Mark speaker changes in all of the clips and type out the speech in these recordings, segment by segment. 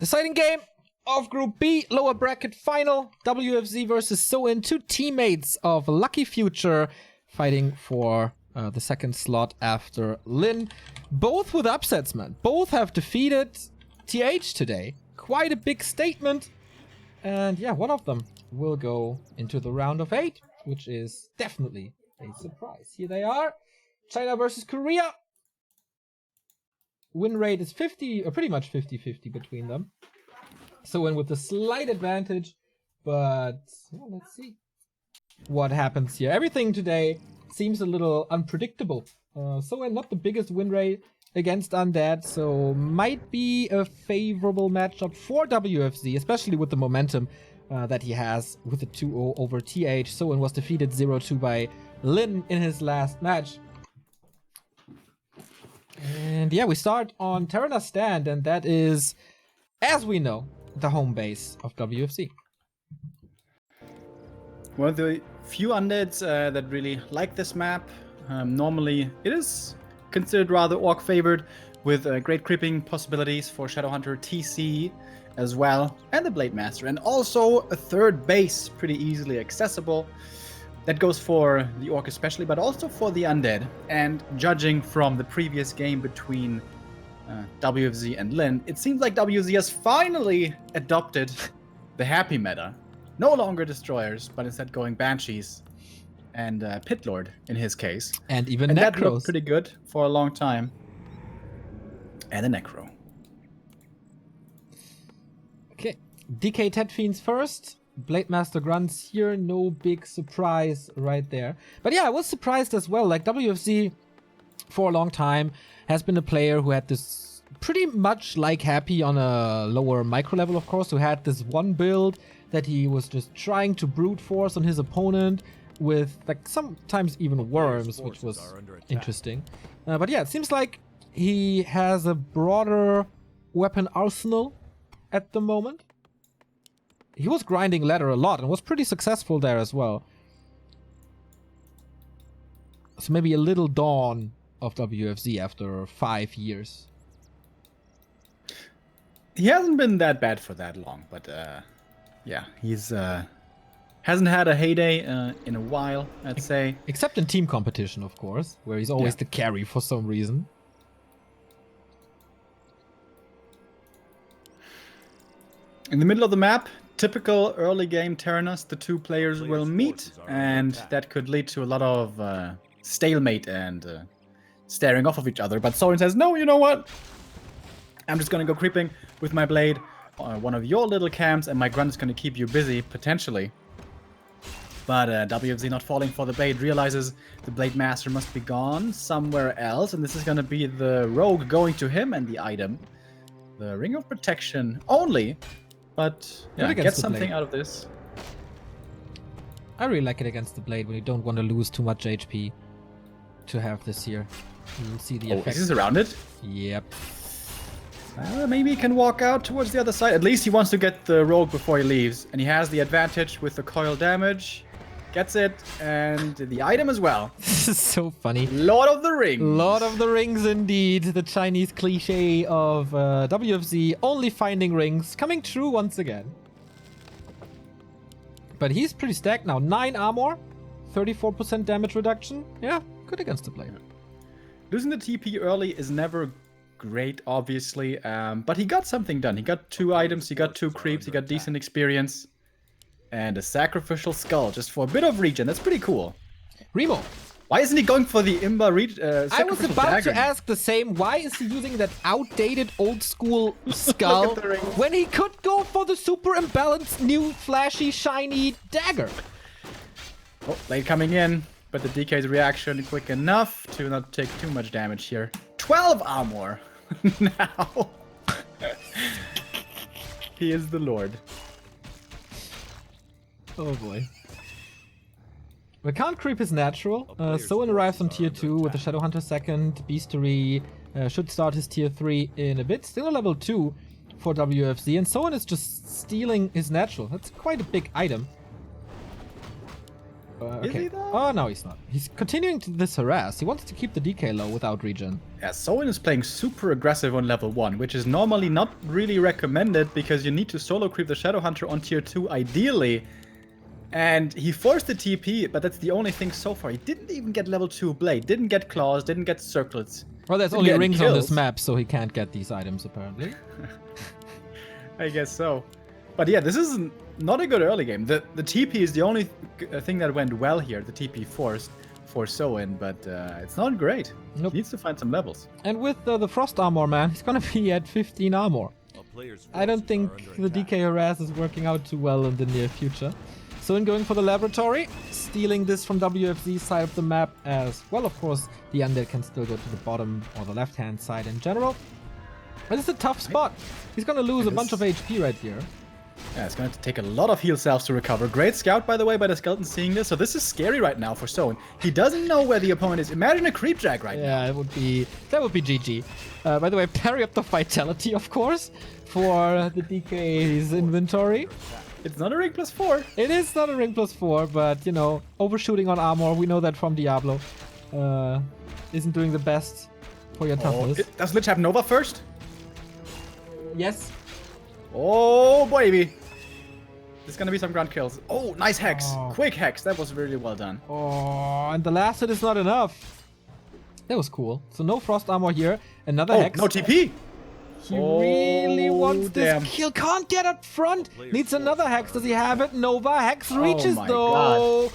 Speaker 1: Deciding game of Group B, lower bracket final. WFZ versus Soin, two teammates of Lucky Future fighting for the second slot after Lin. Both with upsets, man. Both have defeated TH today. Quite a big statement. And yeah, one of them will go into the round of 8, which is definitely a surprise. Here they are. China versus Korea. Win rate is 50, or pretty much 50-50 between them. Soin with a slight advantage, but well, let's see what happens here. Everything today seems a little unpredictable. Soin not the biggest win rate against Undead, so might be a favorable matchup for WFZ, especially with the momentum that he has with the 2-0 over TH. Soin was defeated 0-2 by Lin in his last match. And yeah, we start on Terrana's stand, and that is, as we know, the home base of WFC.
Speaker 2: One of the few undeads that really like this map. Normally, it is considered rather orc favored, with great creeping possibilities for Shadowhunter TC as well, and the Blade Master, and also a third base pretty easily accessible. That goes for the orc especially, but also for the undead. And judging from the previous game between WFZ and Lin, it seems like WFZ has finally adopted the happy meta. No longer destroyers, but instead going banshees and pit lord in his case.
Speaker 1: And even
Speaker 2: and
Speaker 1: necros.
Speaker 2: That looked pretty good for a long time. And a necro.
Speaker 1: Okay, DK Ted Fiends first. Blade Master Grunts here, no big surprise right there. But yeah, I was surprised as well. Like, WFZ for a long time has been a player who had this pretty much like Happy on a lower micro level, of course, who had this one build that he was just trying to brute force on his opponent with like sometimes even worms, which was interesting. But yeah, it seems like he has a broader weapon arsenal at the moment. He was grinding ladder a lot and was pretty successful there as well. So maybe a little dawn of WFZ after 5 years.
Speaker 2: He hasn't been that bad for that long, but yeah, he's hasn't had a heyday in a while, I'd say.
Speaker 1: Except in team competition, of course, where he's always the carry for some reason.
Speaker 2: In the middle of the map, typical early game Terranas, the two players will meet, and that could lead to a lot of stalemate and staring off of each other. But Sorin says, no, you know what? I'm just gonna go creeping with my blade on one of your little camps, and my grunt is gonna keep you busy, potentially. But WFZ, not falling for the bait, realizes the Blade Master must be gone somewhere else, and this is gonna be the rogue going to him and the item. The Ring of Protection only. But yeah, get something out of this.
Speaker 1: I really like it against the blade when you don't want to lose too much HP to have this here. You'll see the effect.
Speaker 2: Is he around it?
Speaker 1: Yep.
Speaker 2: Maybe he can walk out towards the other side. At least he wants to get the rogue before he leaves. And he has the advantage with the coil damage. Gets it, and the item as well.
Speaker 1: This is so funny.
Speaker 2: Lord of the Rings.
Speaker 1: Lord of the Rings, indeed. The Chinese cliche of WFZ only finding rings coming true once again. But he's pretty stacked now. 9 armor, 34% damage reduction. Yeah, good against the blade.
Speaker 2: Losing the TP early is never great, obviously. But he got something done. He got 2 items, he got 2 creeps, he got decent experience. And a sacrificial skull, just for a bit of regen. That's pretty cool.
Speaker 1: Remo.
Speaker 2: Why isn't he going for the Imba
Speaker 1: I was about to ask the same. Why is he using that outdated old school skull when he could go for the super imbalanced new flashy shiny dagger?
Speaker 2: Oh, late coming in, but the DK's reaction quick enough to not take too much damage here. 12 armor now. He is the Lord.
Speaker 1: Oh boy. The can't creep is natural. Soin arrives on tier 2 with the Shadowhunter second. Beastery should start his tier 3 in a bit. Still a level 2 for WFZ. And Soin is just stealing his natural. That's quite a big item.
Speaker 2: Is he though?
Speaker 1: Oh, no, he's not. He's continuing to this harass. He wants to keep the DK low without regen.
Speaker 2: Yeah, Soin is playing super aggressive on level 1, which is normally not really recommended because you need to solo creep the Shadow Hunter on tier 2 ideally. And he forced the TP, but that's the only thing so far. He didn't even get level 2 Blade, didn't get Claws, didn't get Circlets.
Speaker 1: Well, there's only rings on this map, so he can't get these items apparently.
Speaker 2: I guess so. But yeah, this is not a good early game. The TP is the only thing that went well here, the TP forced for Soin, but it's not great.
Speaker 1: Nope.
Speaker 2: He needs to find some levels.
Speaker 1: And with the Frost Armor, man, he's gonna be at 15 armor. I don't think the DK harass is working out too well in the near future. Soin going for the laboratory, stealing this from WFZ's side of the map as well. Of course, the Undead can still go to the bottom or the left-hand side in general. But it's a tough spot. He's gonna lose a bunch of HP right here.
Speaker 2: Yeah, it's going to take a lot of heal cells to recover. Great scout, by the way, by the skeleton seeing this. So this is scary right now for Soin. He doesn't know where the opponent is. Imagine a creep jack right now.
Speaker 1: Yeah, that would be GG. By the way, parry up the vitality, of course, for the DK's inventory.
Speaker 2: It's not a ring +4.
Speaker 1: It is not a ring +4, but, you know, overshooting on armor, we know that from Diablo, isn't doing the best for your toughness.
Speaker 2: Does Lich have Nova first?
Speaker 1: Yes.
Speaker 2: Oh, baby. There's gonna be some ground kills. Oh, nice hex.
Speaker 1: Oh.
Speaker 2: Quick hex. That was really well done.
Speaker 1: Oh, and the last hit is not enough. That was cool. So no frost armor here. Another hex.
Speaker 2: No TP.
Speaker 1: He really wants this kill. Can't get up front. Needs another hex. Does he have it? Nova hex reaches though. God.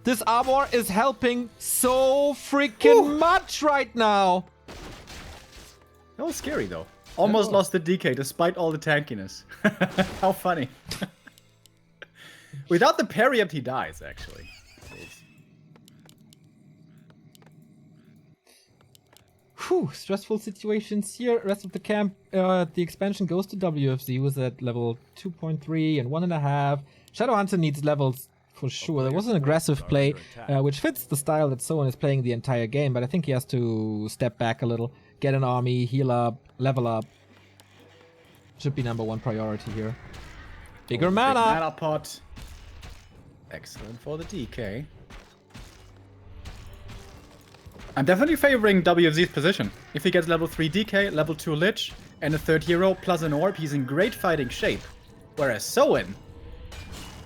Speaker 1: This armor is helping so freaking much right now.
Speaker 2: That was scary though. Almost lost the DK despite all the tankiness. How funny. Without the parry up, he dies actually.
Speaker 1: Whew, stressful situations here. Rest of the camp, the expansion goes to WFZ with at level 2.3 and 1.5. Shadowhunter needs levels for sure. There was an aggressive play, which fits the style that Soin is playing the entire game, but I think he has to step back a little, get an army, heal up, level up. Should be #1 priority here. Bigger mana!
Speaker 2: Big mana pot. Excellent for the DK. I'm definitely favoring WFZ's position. If he gets level 3 DK, level 2 Lich, and a 3rd hero plus an orb, he's in great fighting shape. Whereas Soin,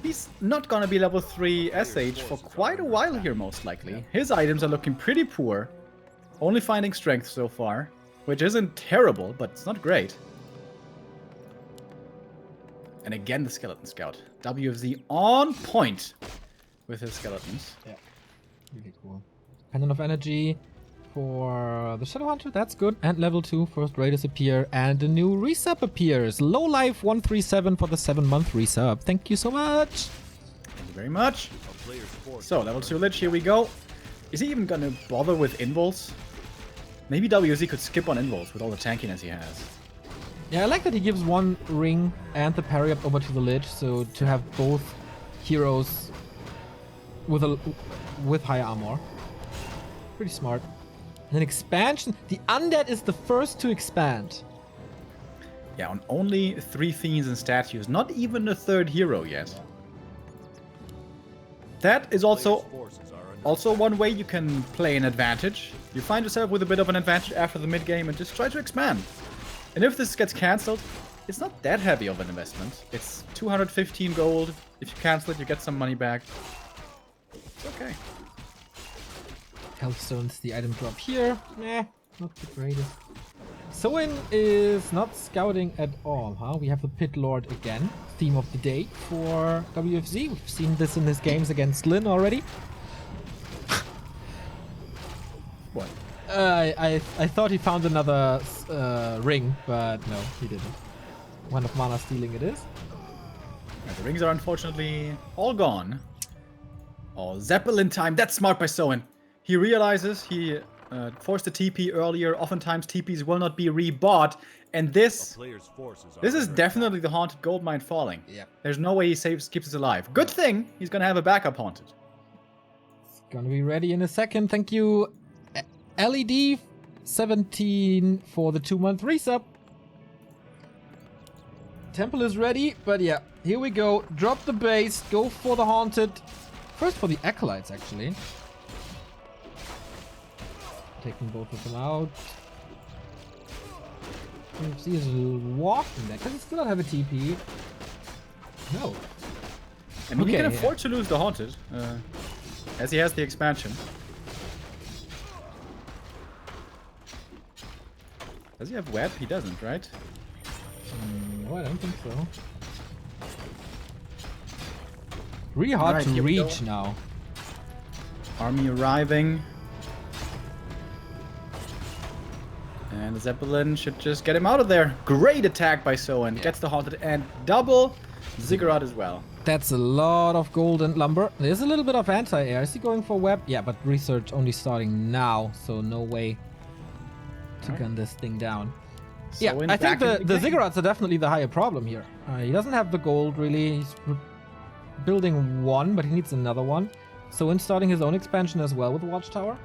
Speaker 2: he's not gonna be level 3 SH for quite a while here most likely. His items are looking pretty poor. Only finding strength so far, which isn't terrible, but it's not great. And again the Skeleton Scout. WFZ on point with his skeletons.
Speaker 1: Yeah, really cool. Pendant of Energy for the Shadow Hunter, that's good. And level 2 first raiders appear, and a new resub appears. Low Life 137 for the 7-month resub. Thank you so much.
Speaker 2: Thank you very much. So level 2 Lich, here we go. Is he even gonna bother with invols? Maybe WZ could skip on invols with all the tankiness he has.
Speaker 1: Yeah, I like that he gives one ring and the parry up over to the Lich, so to have both heroes with high armor. Pretty smart. And then expansion. The Undead is the first to expand.
Speaker 2: Yeah, on only 3 fiends and statues. Not even a 3rd hero yet. That is also one way you can play an advantage. You find yourself with a bit of an advantage after the mid game and just try to expand. And if this gets cancelled, it's not that heavy of an investment. It's 215 gold. If you cancel it, you get some money back. It's okay.
Speaker 1: Health stones, the item drop here. Nah, not the greatest. Soin is not scouting at all, huh? We have the Pit Lord again. Theme of the day for WFZ. We've seen this in his games against Lin already.
Speaker 2: What?
Speaker 1: I thought he found another ring, but no, he didn't. One of mana stealing it is.
Speaker 2: Yeah, the rings are unfortunately all gone. Oh, Zeppelin time. That's smart by Soin. He realizes he forced the TP earlier. Oftentimes TPs will not be rebought. And this is definitely the Haunted Goldmine falling.
Speaker 1: Yeah.
Speaker 2: There's no way he keeps us alive. Good thing he's going to have a backup Haunted.
Speaker 1: It's going to be ready in a second. Thank you, LED 17 for the 2-month resub. Temple is ready, but yeah, here we go. Drop the base, go for the Haunted. First for the Acolytes, actually. Taking both of them out. WFZ is walking back. Does he still not have a TP? No.
Speaker 2: I mean, he can afford to lose the Haunted, as he has the expansion. Does he have web? He doesn't, right?
Speaker 1: No, I don't think so. Really hard to reach now.
Speaker 2: Army arriving. And the Zeppelin should just get him out of there. Great attack by Soen. Gets the Haunted and double Ziggurat as well.
Speaker 1: That's a lot of gold and lumber. There's a little bit of anti-air. Is he going for web? Yeah, but research only starting now, so no way to gun this thing down. So yeah, I think the Ziggurats are definitely the higher problem here. He doesn't have the gold, really. He's building one, but he needs another one. So in starting his own expansion as well with Watchtower.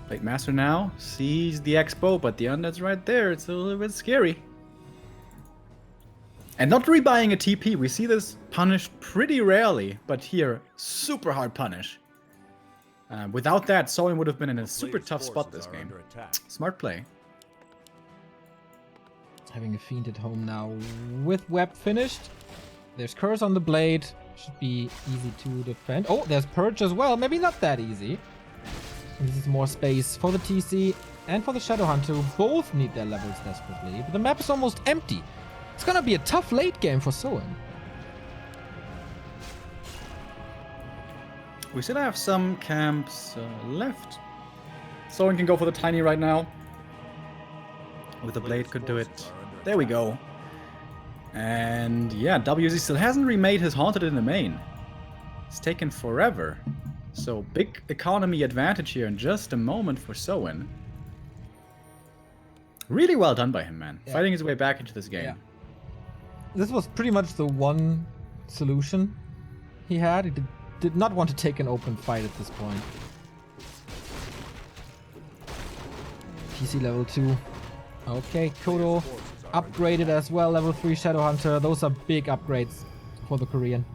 Speaker 2: Blade Master now sees the Expo, but the Undead's right there. It's a little bit scary. And not rebuying a TP. We see this punished pretty rarely, but here, super hard punish. Without that, Soen would have been in a super tough spot this game. Smart play.
Speaker 1: Having a Fiend at home now with web finished. There's Curse on the Blade. Should be easy to defend. Oh, there's Purge as well. Maybe not that easy. And this is more space for the TC and for the Shadowhunter, who both need their levels desperately. But the map is almost empty. It's gonna be a tough late game for Soen.
Speaker 2: We still have some camps left. Soen can go for the Tiny right now. With the Blade could do it. There we go. And yeah, WZ still hasn't remade his Haunted in the main. It's taken forever. So big economy advantage here in just a moment for Soen. Really well done by him, man. Yeah. Fighting his way back into this game.
Speaker 1: Yeah. This was pretty much the one solution he had. He did not want to take an open fight at this point. PC level 2. Okay, Kodo upgraded as well. Level 3 Shadowhunter. Those are big upgrades for the Korean.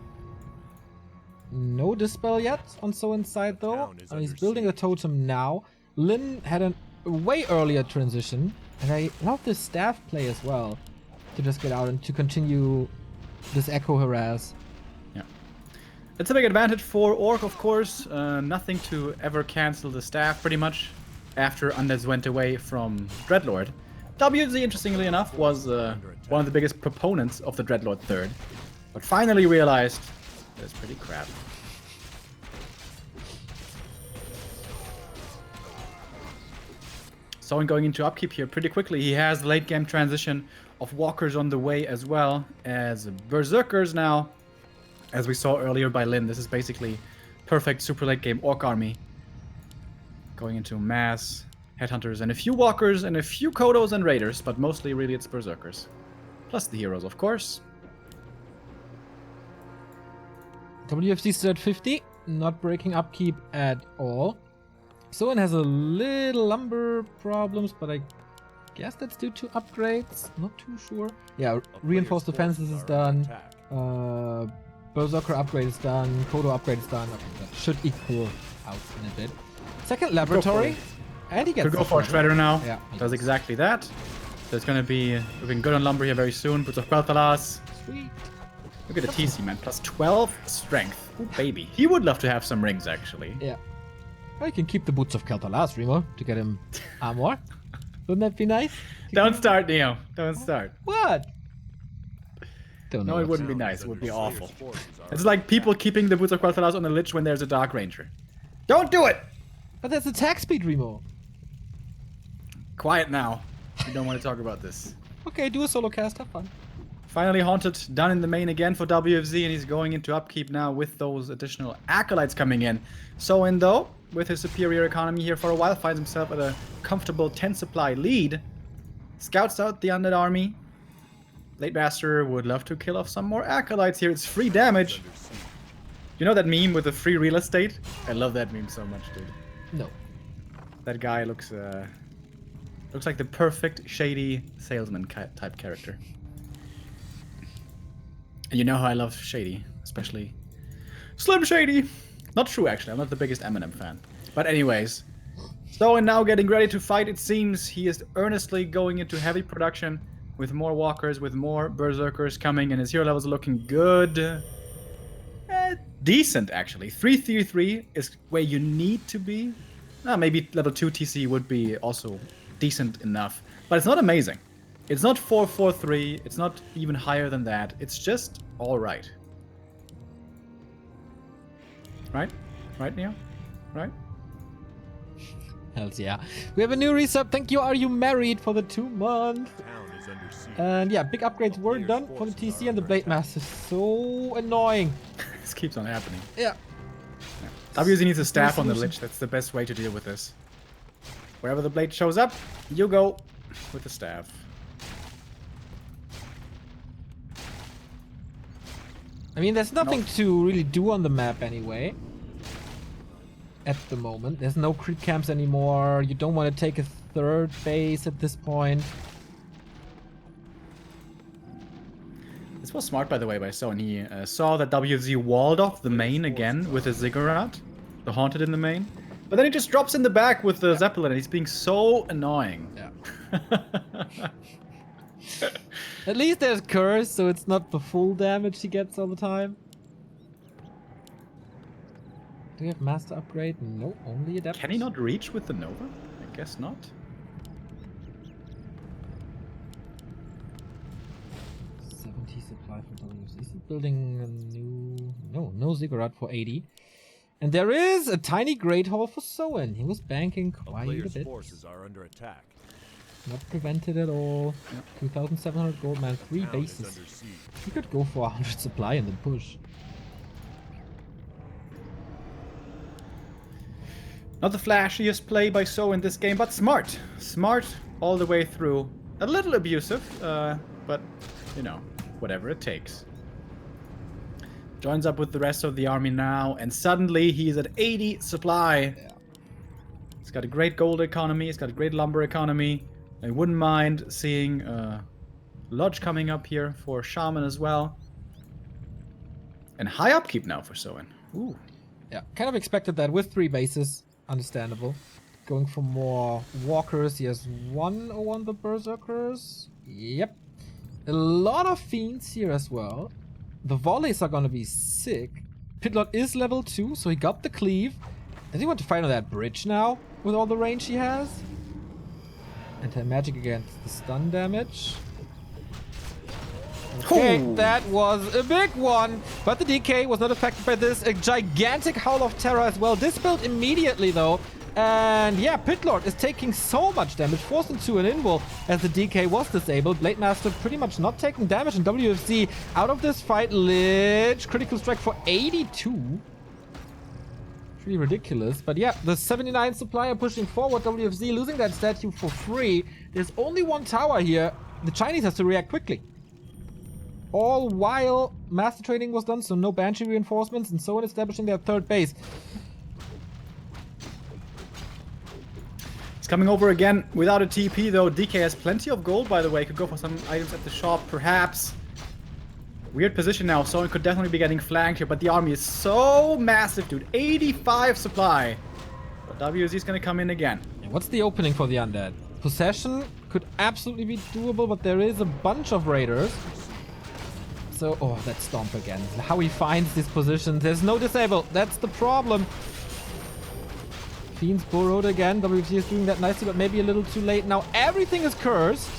Speaker 1: No Dispel yet on Soen's side though. He's building a totem now. Lin had a way earlier transition. And I love this staff play as well. To just get out and to continue this Echo harass.
Speaker 2: Yeah. It's a big advantage for Orc, of course. Nothing to ever cancel the staff, pretty much, after Undeads went away from Dreadlord. WZ, interestingly enough, was one of the biggest proponents of the Dreadlord third. But finally realized that's pretty crap. Soen going into upkeep here pretty quickly. He has the late game transition of Walkers on the way as well as Berserkers now. As we saw earlier by Lin, this is basically perfect super late game Orc army. Going into mass Headhunters and a few Walkers and a few Kodos and Raiders, but mostly really it's Berserkers. Plus the heroes, of course.
Speaker 1: WFZ still at 50, not breaking upkeep at all. Soen has a little lumber problems, but I guess that's due to upgrades. Not too sure. Yeah, reinforced defenses is done. Berserker upgrade is done. Kodo upgrade is done. Okay, that should equal out in a bit. Second laboratory, and he gets.
Speaker 2: Could go for a Shredder now.
Speaker 1: Yeah,
Speaker 2: does exactly that. So it's gonna be looking good on lumber here very soon. Boots of Quel'Thalas.
Speaker 1: Sweet.
Speaker 2: Look at the TC, man. Plus 12 strength. Ooh, baby. He would love to have some rings, actually.
Speaker 1: Yeah. Well, you can keep the Boots of Quel'Thalas, Remo, to get him armor. Wouldn't that be nice?
Speaker 2: Don't start, Neo. Don't start.
Speaker 1: What? Don't know.
Speaker 2: No, it wouldn't be nice. It would be awful. It's like people keeping the Boots of Quel'Thalas on the Lich when there's a Dark Ranger. Don't do it!
Speaker 1: But that's attack speed, Remo.
Speaker 2: Quiet now. We don't want to talk about this.
Speaker 1: Okay, do a solo cast. Have fun.
Speaker 2: Finally Haunted done in the main again for WFZ, and he's going into upkeep now with those additional Acolytes coming in. Soen, though, with his superior economy here for a while, finds himself at a comfortable 10 supply lead. Scouts out the Undead army. Late Master would love to kill off some more Acolytes here. It's free damage. You know that meme with the free real estate? I love that meme so much, dude.
Speaker 1: No.
Speaker 2: That guy looks like the perfect shady salesman type character. And you know how I love Shady, especially Slim Shady. Not true, actually. I'm not the biggest Eminem fan. But anyways, Soen now getting ready to fight. It seems he is earnestly going into heavy production with more walkers, with more berserkers coming, and his hero levels are looking good. Decent, actually. 333 is where you need to be. Maybe level 2 TC would be also decent enough. But it's not amazing. It's not 443. It's not even higher than that. It's just alright. Right? Right, Neo? Right?
Speaker 1: Hells yeah. We have a new resub. Thank you. Are you married for the 2 months? And yeah, big upgrades were done for the TC and the Blade Master. So annoying.
Speaker 2: This keeps on happening.
Speaker 1: Yeah.
Speaker 2: WZ needs a staff on the Lich. That's the best way to deal with this. Wherever the blade shows up, you go with the staff.
Speaker 1: I mean, there's nothing to really do on the map anyway. At the moment. There's no creep camps anymore. You don't want to take a 3rd base at this point.
Speaker 2: This was smart, by the way, by Soen. He saw that WFZ walled off the main again with a Ziggurat, the Haunted in the main. But then he just drops in the back with the Zeppelin, and he's being so annoying.
Speaker 1: Yeah. At least there's Curse, so it's not the full damage he gets all the time. Do we have Master Upgrade? No, only Adapt.
Speaker 2: Can he not reach with the Nova? I guess not.
Speaker 1: Supply for WC. Is he building a new... No Ziggurat for 80. And there is a tiny Great Hall for Soen. He was banking quite a bit.
Speaker 3: Forces are under attack.
Speaker 1: Not prevented at all. Yep. 2,700 gold, man. 3 bases. He could go for 100 supply and then push.
Speaker 2: Not the flashiest play by Soen in this game, but smart. Smart all the way through. A little abusive, but, you know, whatever it takes. Joins up with the rest of the army now, and suddenly he's at 80 supply.
Speaker 1: Yeah.
Speaker 2: He's got a great gold economy, he's got a great lumber economy. I wouldn't mind seeing Lodge coming up here for Shaman as well. And high upkeep now for Soen. Ooh.
Speaker 1: Yeah, kind of expected that with 3 bases. Understandable. Going for more walkers. He has 101 the berserkers. Yep. A lot of fiends here as well. The volleys are gonna be sick. Pitlord is level 2, so he got the cleave. Does he want to fight on that bridge now with all the range he has? Anti-magic against the stun damage. Okay, that was a big one, but the DK was not affected by this. A gigantic Howl of Terror as well. Dispelled immediately though. And yeah, Pitlord is taking so much damage, forced into an invul as the DK was disabled. Blade Master pretty much not taking damage, and WFZ out of this fight. Lich, critical strike for 82. Pretty ridiculous, but yeah, the 79 supplier pushing forward. WFZ losing that statue for free. There's only 1 tower here. The Chinese has to react quickly. All while master trading was done, so no Banshee reinforcements, and so on establishing their 3rd base.
Speaker 2: He's coming over again without a TP though. DK has plenty of gold, by the way. Could go for some items at the shop, perhaps. Weird position now. Soen could definitely be getting flanked here, but the army is so massive, dude. 85 supply. But WZ is going to come in again.
Speaker 1: What's the opening for the undead? Possession could absolutely be doable, but there is a bunch of raiders. So, oh, that stomp again. How he finds this position. There's no disable. That's the problem. Fiends burrowed again. WFZ is doing that nicely, but maybe a little too late. Now everything is cursed.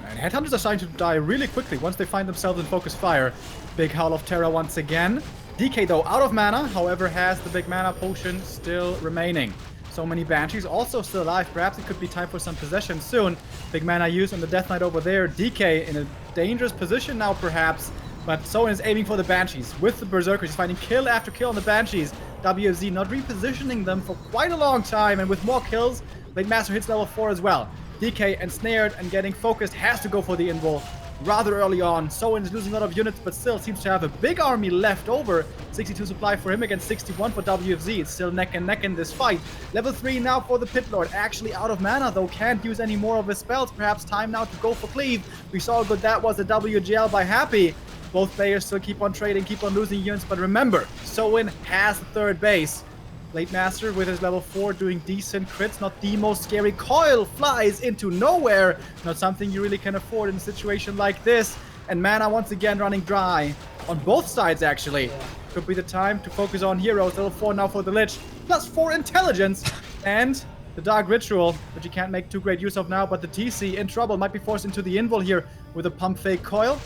Speaker 2: And Headhunters are starting to die really quickly once they find themselves in focus fire. Big Howl of Terror once again. DK, though, out of mana. However, has the big mana potion still remaining. So many Banshees also still alive. Perhaps it could be time for some possession soon. Big mana use on the Death Knight over there. DK in a dangerous position now, perhaps. But Soen is aiming for the Banshees with the Berserkers. He's finding kill after kill on the Banshees. WFZ not repositioning them for quite a long time. And with more kills, Blade Master hits level 4 as well. DK ensnared and getting focused has to go for the invul rather early on. Soen is losing a lot of units, but still seems to have a big army left over. 62 supply for him against 61 for WFZ. It's still neck and neck in this fight. Level 3 now for the Pit Lord. Actually out of mana, though. Can't use any more of his spells. Perhaps time now to go for Cleave. We saw how good that was at WGL by Happy. Both players still keep on trading, keep on losing units, but remember, Soin has the third base. Blade Master with his level 4 doing decent crits, not the most scary. Coil flies into nowhere, not something you really can afford in a situation like this. And mana once again running dry on both sides actually. Could be the time to focus on heroes. Level 4 now for the Lich, plus 4 intelligence. And the Dark Ritual, which you can't make too great use of now, but the TC in trouble, might be forced into the invul here with a pump fake Coil.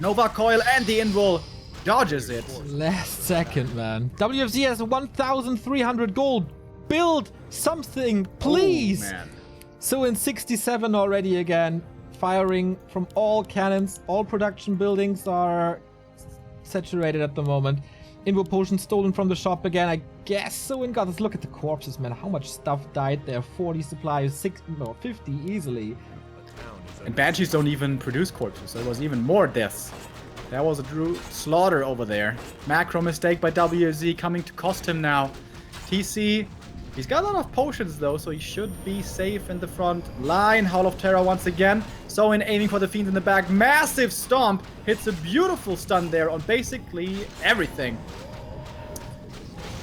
Speaker 2: Nova Coil and the invul dodges it.
Speaker 1: Last second, man. WFZ has 1,300 gold. Build something, please.
Speaker 2: Oh, man.
Speaker 1: So in 67 already again. Firing from all cannons. All production buildings are saturated at the moment. Invo potion stolen from the shop again. I guess so. And God, let's look at the corpses, man. How much stuff died there? 40 supplies, 50 easily.
Speaker 2: And Banshees don't even produce corpses, so it was even more deaths. That was a true slaughter over there. Macro mistake by WFZ coming to cost him now. TC, he's got a lot of potions though, so he should be safe in the front line. Howl of Terror once again. Soin aiming for the Fiends in the back. Massive stomp. Hits a beautiful stun there on basically everything.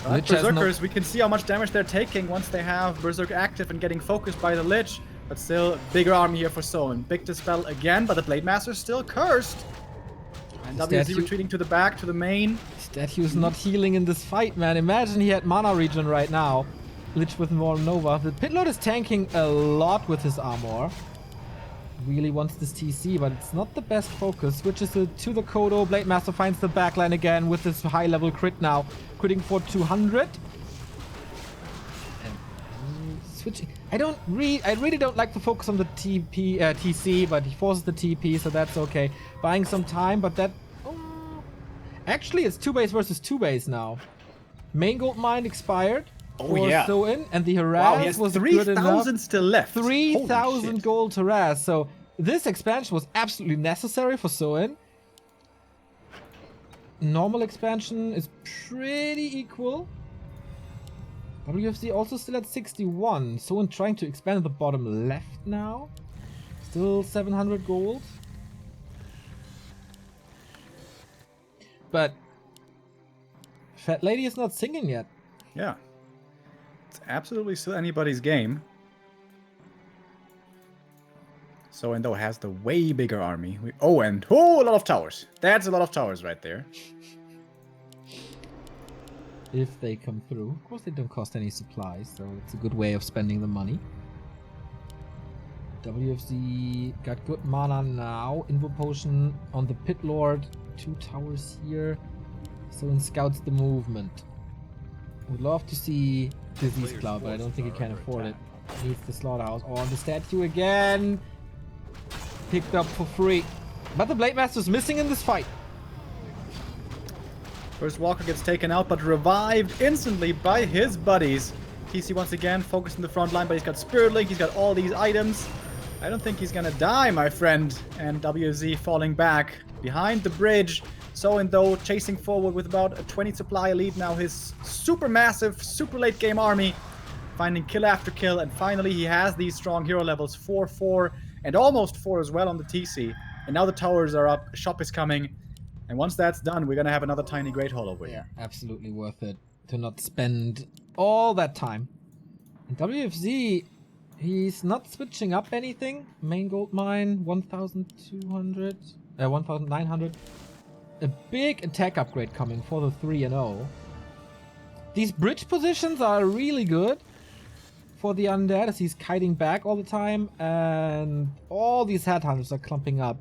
Speaker 2: But Berserkers, we can see how much damage they're taking once they have Berserk active and getting focused by the Lich. But still, bigger army here for Soin. Big dispel again, but the Blade Master's still cursed. And WZ retreating to the back, to the main.
Speaker 1: Statue's not healing in this fight, man. Imagine he had mana regen right now. Lich with more Nova. The Pitlord is tanking a lot with his armor. Really wants this TC, but it's not the best focus. Switches it to the Kodo. Blade Master finds the backline again with this high level crit now. Critting for 200. And switching. I really don't like to focus on the TC, but he forces the TP, so that's okay. Buying some time, but that... Actually, it's 2 base versus 2 base now. Main gold mine expired.
Speaker 2: Oh, yeah.
Speaker 1: Soin, and the harass was good enough.
Speaker 2: 3,000 still left.
Speaker 1: 3,000 gold harass. So this expansion was absolutely necessary for Soin. Normal expansion is pretty equal. WFZ also still at 61. Soin trying to expand the bottom left now. Still 700 gold. But Fat Lady is not singing yet.
Speaker 2: Yeah. It's absolutely still anybody's game. Soin though has the way bigger army. A lot of towers. That's a lot of towers right there.
Speaker 1: If they come through. Of course they don't cost any supplies, so it's a good way of spending the money. WFZ got good mana now. Invo potion on the Pit Lord. 2 towers here. Soin scouts the movement. Would love to see Disease Cloud, but I don't think he can afford it. Needs the slaughterhouse. Oh, the statue again. Picked up for free. But the Blade Master's missing in this fight.
Speaker 2: First Walker gets taken out, but revived instantly by his buddies. TC once again focused in the front line, but he's got Spirit Link, he's got all these items. I don't think he's gonna die, my friend. And WZ falling back behind the bridge. Soin though chasing forward with about a 20 supply lead now. His super massive, super late game army finding kill after kill, and finally he has these strong hero levels 4, 4, and almost 4 as well on the TC. And now the towers are up, shop is coming. And once that's done, we're gonna have another tiny Great Hall over here.
Speaker 1: Absolutely worth it to not spend all that time. And WFZ, he's not switching up anything. Main gold mine, 1,200, 1,900. A big attack upgrade coming for the 3-0. These bridge positions are really good for the undead as he's kiting back all the time, and all these headhunters are clumping up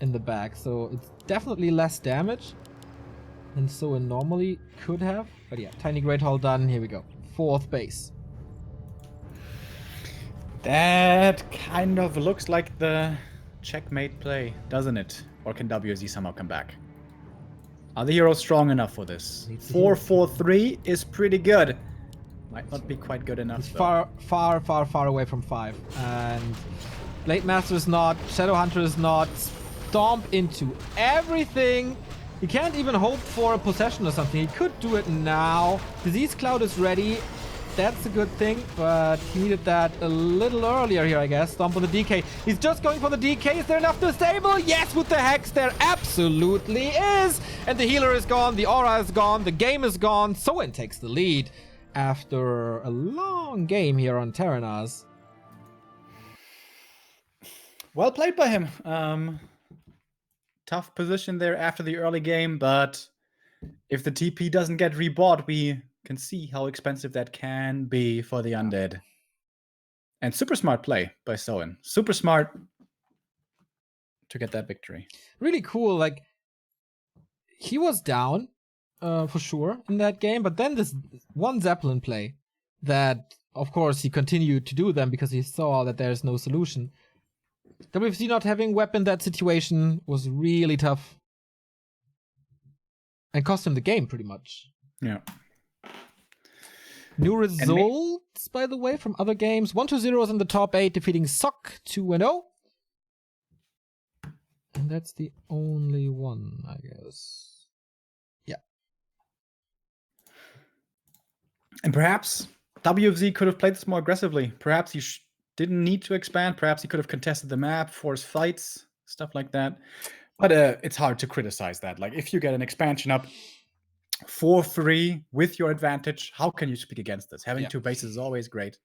Speaker 1: in the back, so it's definitely less damage than Soin normally could have. But yeah, tiny Great Hall done. Here we go. 4th base.
Speaker 2: That kind of looks like the checkmate play, doesn't it? Or can WZ somehow come back? Are the heroes strong enough for this? 4-4-3 is pretty good. Might not be quite good enough.
Speaker 1: It's far away from 5. And Blade Master is not, Shadowhunter is not. Stomp into everything. He can't even hope for a possession or something. He could do it now. Disease Cloud is ready. That's a good thing, but he needed that a little earlier here, I guess. Stomp on the DK. He's just going for the DK. Is there enough to disable? Yes, with the Hex, there absolutely is. And the healer is gone, the aura is gone, the game is gone. Soin takes the lead after a long game here on Terranaz.
Speaker 2: Well played by him. Tough position there after the early game, but if the TP doesn't get rebought, we can see how expensive that can be for the undead. And super smart play by Soin. Super smart to get that victory.
Speaker 1: Really cool. Like, he was down for sure in that game, but then this one Zeppelin play that, of course, he continued to do them because he saw that there's no solution. WFZ not having weapon that situation was really tough. And cost him the game, pretty much.
Speaker 2: Yeah.
Speaker 1: New results, by the way, from other games. 1-0 is in the top 8, defeating Sok 2-0. And that's the only one, I guess. Yeah.
Speaker 2: And perhaps WFZ could have played this more aggressively. Perhaps he didn't need to expand. Perhaps he could have contested the map, forced fights, stuff like that. But it's hard to criticize that. Like, if you get an expansion up 4-3 with your advantage, how can you speak against this? Having two bases is always great.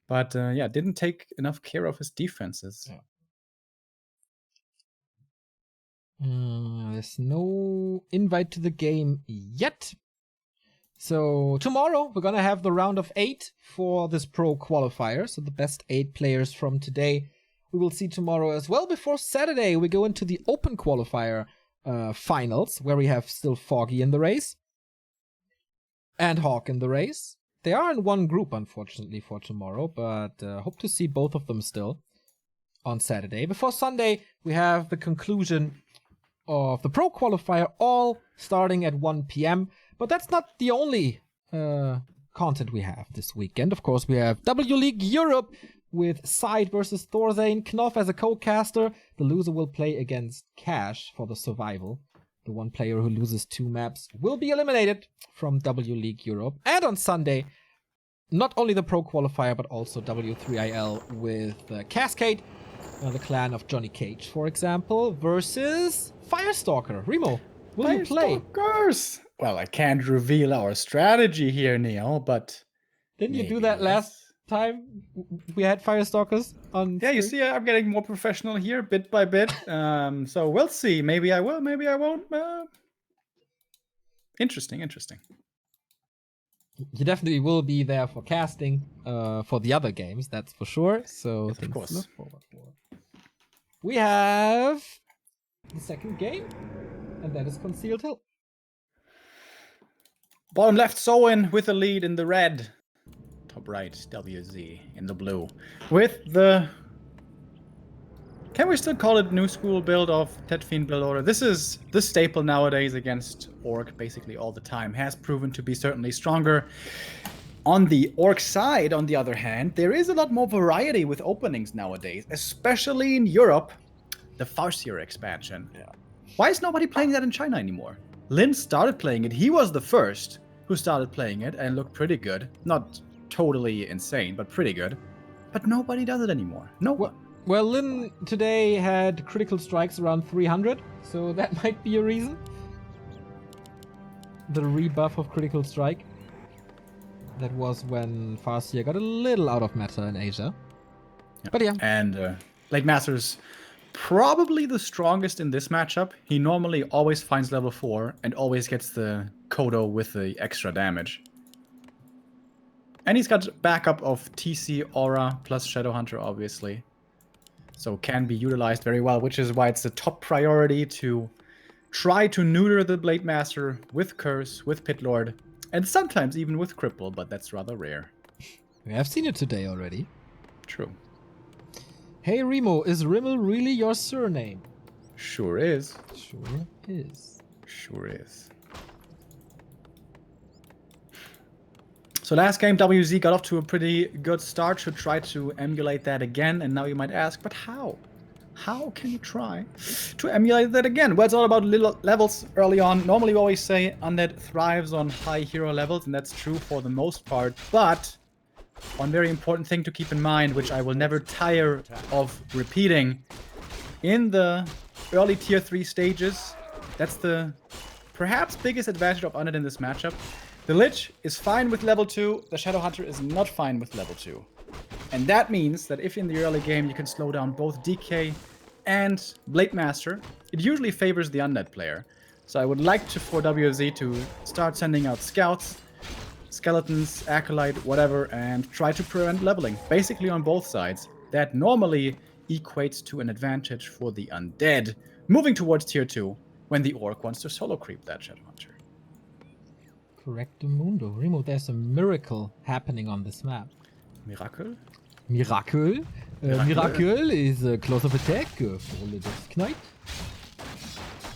Speaker 2: But didn't take enough care of his defenses.
Speaker 1: There's no invite to the game yet. So tomorrow we're gonna have the round of 8 for this pro qualifier. So the best 8 players from today we will see tomorrow as well. Before Saturday we go into the open qualifier finals, where we have still Foggy in the race and Hawk in the race. They are in one group, unfortunately, for tomorrow, but hope to see both of them still on Saturday. Before Sunday we have the conclusion of the pro qualifier, all starting at 1 p.m. But that's not the only content we have this weekend. Of course, we have W League Europe with Side versus Thorzane. Knopf as a co-caster. The loser will play against Cash for the survival. The one player who loses 2 maps will be eliminated from W League Europe. And on Sunday, not only the pro qualifier, but also W3IL with Cascade, the clan of Johnny Cage, for example, versus Firestalker. Remo, will you play?
Speaker 2: Firestalkers! Well, I can't reveal our strategy here, Neo, but...
Speaker 1: Didn't you do that last time we had Firestalkers on?
Speaker 2: Yeah, you see, I'm getting more professional here, bit by bit. So we'll see. Maybe I will, maybe I won't. Interesting.
Speaker 1: You definitely will be there for casting for the other games, that's for sure. So
Speaker 2: yes, of course.
Speaker 1: Look forward for. We have the second game, and that is Concealed Hill.
Speaker 2: Bottom left, Soin with the lead in the red. Top right, WZ in the blue. With the... Can we still call it new school build of Tetfiend build order? This is the staple nowadays against Orc basically all the time. Has proven to be certainly stronger. On the Orc side, on the other hand, there is a lot more variety with openings nowadays, especially in Europe. The Farseer expansion.
Speaker 1: Yeah.
Speaker 2: Why is nobody playing that in China anymore? Lin started playing it. He was the first who started playing it and looked pretty good. Not totally insane, but pretty good. But nobody does it anymore. No one.
Speaker 1: Well, Lin today had critical strikes around 300, so that might be a reason. The rebuff of critical strike. That was when Farseer got a little out of meta in Asia.
Speaker 2: Yeah.
Speaker 1: But yeah.
Speaker 2: And Blade Master's probably the strongest in this matchup. He normally always finds level 4 and always gets the Kodo with the extra damage. And he's got backup of TC, Aura, plus Shadow Hunter, obviously. So can be utilized very well, which is why it's a top priority to try to neuter the Blade Master with Curse, with Pit Lord, and sometimes even with Cripple, but that's rather rare.
Speaker 1: We have seen it today already.
Speaker 2: True.
Speaker 1: Hey Remo, is Rimmel really your surname?
Speaker 2: Sure is.
Speaker 1: Sure is.
Speaker 2: Sure is. So last game, WZ got off to a pretty good start. Should try to emulate that again. And now you might ask, but how? How can you try to emulate that again? Well, it's all about little levels early on. Normally we always say Undead thrives on high hero levels, and that's true for the most part. But one very important thing to keep in mind, which I will never tire of repeating, in the early tier 3 stages, that's the perhaps biggest advantage of Undead in this matchup. The Lich is fine with level 2, the Shadowhunter is not fine with level 2. And that means that if in the early game you can slow down both DK and Blade Master, it usually favors the Undead player. So I would like for WFZ to start sending out scouts, skeletons, acolyte, whatever, and try to prevent leveling, basically on both sides. That normally equates to an advantage for the Undead, moving towards tier 2, when the Orc wants to solo creep that Shadowhunter.
Speaker 1: Correctamundo. Remo, there's a miracle happening on this map.
Speaker 2: Miracle?
Speaker 1: Miracle? Miracle is a close of attack for the Knight.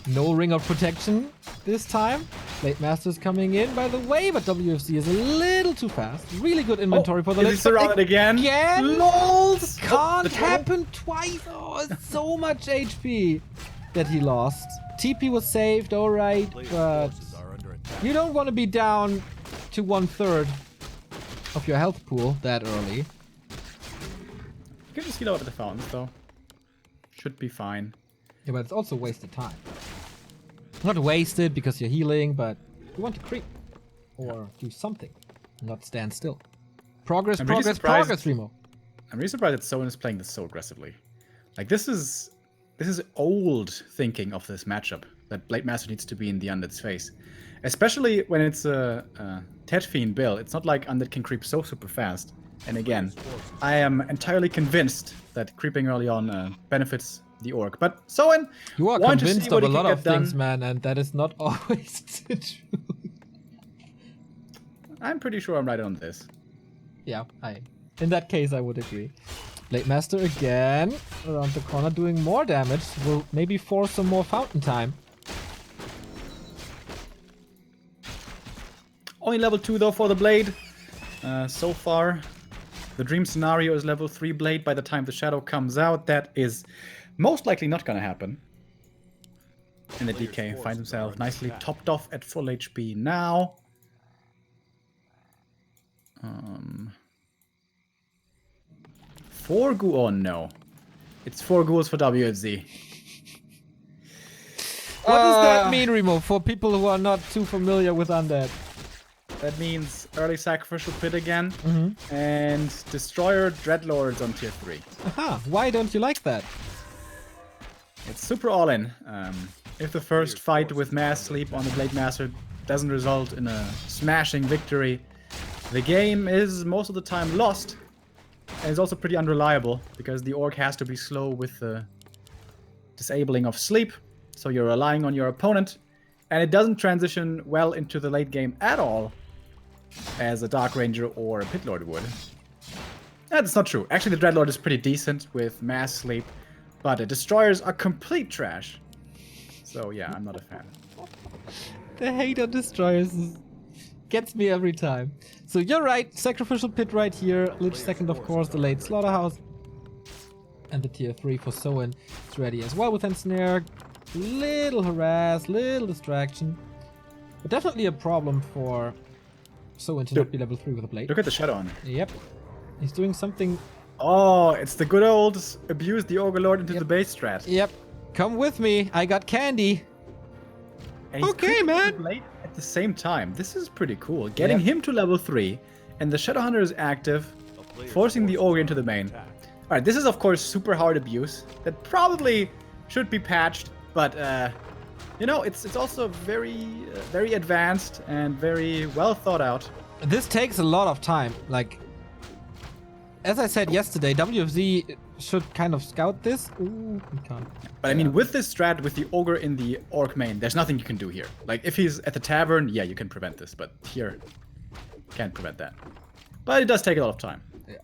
Speaker 1: No ring of protection this time. Blade Master's coming in, by the way, but WFZ is a little too fast. Really good inventory for the Lich.
Speaker 2: Is he surrounded again?
Speaker 1: LOLs! Can't happen twice! Oh, it's so much HP that he lost. TP was saved, alright, but you don't want to be down to 1/3 of your health pool that early.
Speaker 2: You can just heal out at the fountains, though. Should be fine.
Speaker 1: Yeah, but it's also wasted time. Not wasted because you're healing, but you want to creep. Or do something. Not stand still. Progress, progress, Remo.
Speaker 2: I'm really surprised that Soen is playing this so aggressively. Like, this is old thinking of this matchup, that Blade Master needs to be in the Undead's face. Especially when it's a Tet Fiend build. It's not like Undead can creep so super fast. And again, I am entirely convinced that creeping early on benefits the Orc. But Soen,
Speaker 1: you are convinced of a lot of things, man, and that is not always the truth.
Speaker 2: I'm pretty sure I'm right on this.
Speaker 1: Yeah, in that case, I would agree. Blade Master again, around the corner doing more damage. Will maybe force some more fountain time.
Speaker 2: Only level 2 though for the Blade. So far, the dream scenario is level 3 Blade. By the time the Shadow comes out, that is most likely not gonna happen. And the DK finds himself nicely topped off at full HP now. 4 ghoul. Oh no. It's 4 ghouls for WFZ.
Speaker 1: What does that mean, Remo, for people who are not too familiar with Undead?
Speaker 2: That means early sacrificial pit again, and destroyer dreadlords on tier 3.
Speaker 1: Aha, why don't you like that?
Speaker 2: It's super all in. If the first fight with mass sleep on the Blade Master doesn't result in a smashing victory, the game is most of the time lost. And it's also pretty unreliable, because the Orc has to be slow with the disabling of sleep, so you're relying on your opponent, and it doesn't transition well into the late game at all, as a Dark Ranger or a Pit Lord would. That's not true. Actually, the Dreadlord is pretty decent with mass sleep, but the Destroyers are complete trash. So yeah, I'm not a fan.
Speaker 1: The hate on Destroyers gets me every time. So you're right, Sacrificial Pit right here, Lich second of course, the late Slaughterhouse. And the tier 3 for Soen is ready as well with Ensnare. Little harass, little distraction. But definitely a problem for Soen to not be level 3 with a blade.
Speaker 2: Look at the Shadow on it.
Speaker 1: Yep. He's doing something.
Speaker 2: Oh, it's the good old abuse the Ogre Lord into the base strat.
Speaker 1: Yep. Come with me, I got candy.
Speaker 2: And okay, man. Blade at the same time. This is pretty cool. Getting him to level 3, and the Shadowhunter is active, forcing the Ogre into the main. Alright, this is of course super hard abuse that probably should be patched, but you know, it's also very advanced and very well thought out.
Speaker 1: This takes a lot of time. Like, as I said yesterday, WFZ should kind of scout this. Ooh, we can't.
Speaker 2: But I mean, with this strat, with the Ogre in the Orc main, there's nothing you can do here. Like, if he's at the tavern, yeah, you can prevent this, but here, can't prevent that. But it does take a lot of time.
Speaker 1: Yeah.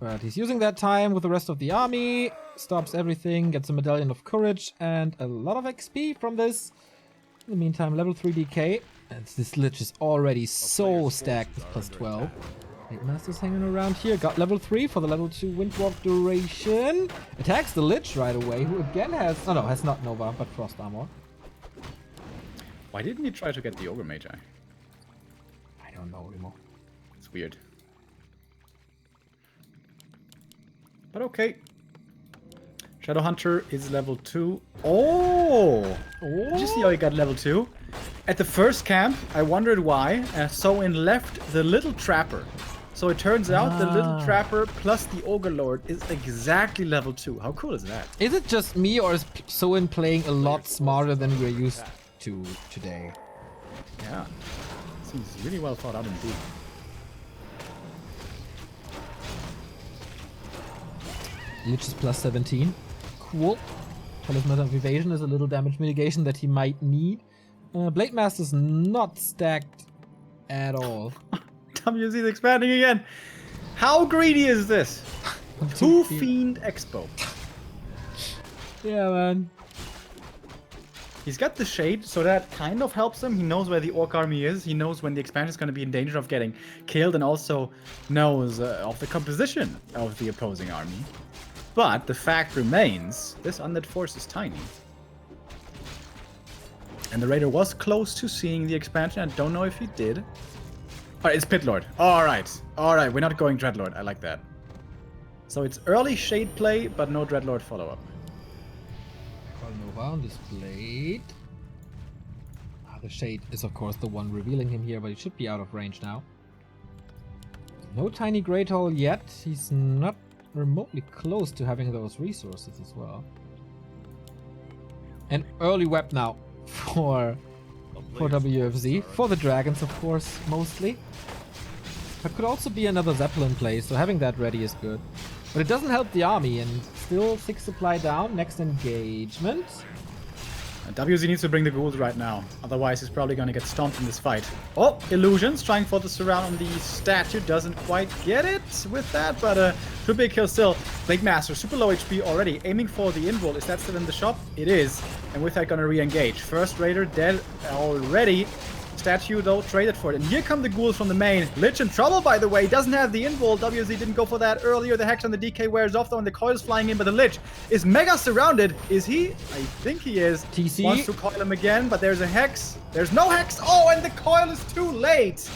Speaker 1: But he's using that time with the rest of the army, stops everything, gets a Medallion of Courage, and a lot of XP from this. In the meantime, level 3 DK. And this Lich is already so stacked with plus 12. Blade Master's hanging around here. Got level 3 for the level 2 Windwalk duration. Attacks the Lich right away, who again has... Oh no, has not Nova, but Frost Armor.
Speaker 2: Why didn't he try to get the Ogre Magi?
Speaker 1: I don't know, Remo.
Speaker 2: It's weird. But okay. Shadowhunter is level 2. Oh! Did you see how he got level 2? At the first camp, I wondered why. Soin left the little trapper. So it turns out the little trapper plus the Ogre Lord is exactly level 2. How cool is that?
Speaker 1: Is it just me, or is Soin playing a lot smarter than we're used to today?
Speaker 2: Yeah. Seems really well thought out indeed.
Speaker 1: Lich is plus 17. Cool. Talisman of Evasion is a little damage mitigation that he might need. Blade Master's not stacked at all.
Speaker 2: WC is expanding again. How greedy is this? 2 Fiend Expo.
Speaker 1: Yeah, man.
Speaker 2: He's got the shade, so that kind of helps him. He knows where the Orc army is. He knows when the expansion is going to be in danger of getting killed, and also knows of the composition of the opposing army. But the fact remains, this undead force is tiny. And the Raider was close to seeing the expansion. I don't know if he did. Alright, it's Pit Lord. Alright. Alright, we're not going Dreadlord. I like that. So it's early Shade play, but no Dreadlord follow-up.
Speaker 1: Call Nova on this blade. The Shade is of course the one revealing him here, but he should be out of range now. No tiny Great Hall yet. He's not remotely close to having those resources as well. An early web now for WFZ. For the dragons, of course, mostly. But could also be another Zeppelin play, so having that ready is good. But it doesn't help the army, and still 6 supply down. Next engagement.
Speaker 2: WZ needs to bring the ghouls right now. Otherwise, he's probably going to get stomped in this fight. Oh, Illusions trying for the surround on the statue. Doesn't quite get it with that, but too big kill still. Blade Master, super low HP already. Aiming for the invul. Is that still in the shop? It is. And with that, going to re-engage. First Raider dead already. Statue, though, traded for it. And here come the ghouls from the main. Lich in trouble, by the way. Doesn't have the invul. WZ didn't go for that earlier. The Hex on the DK wears off, though, and the coil is flying in. But the Lich is mega surrounded. Is he? I think he is.
Speaker 1: TC
Speaker 2: wants to coil him again, but there's a Hex. There's no Hex. Oh, and the coil is too late.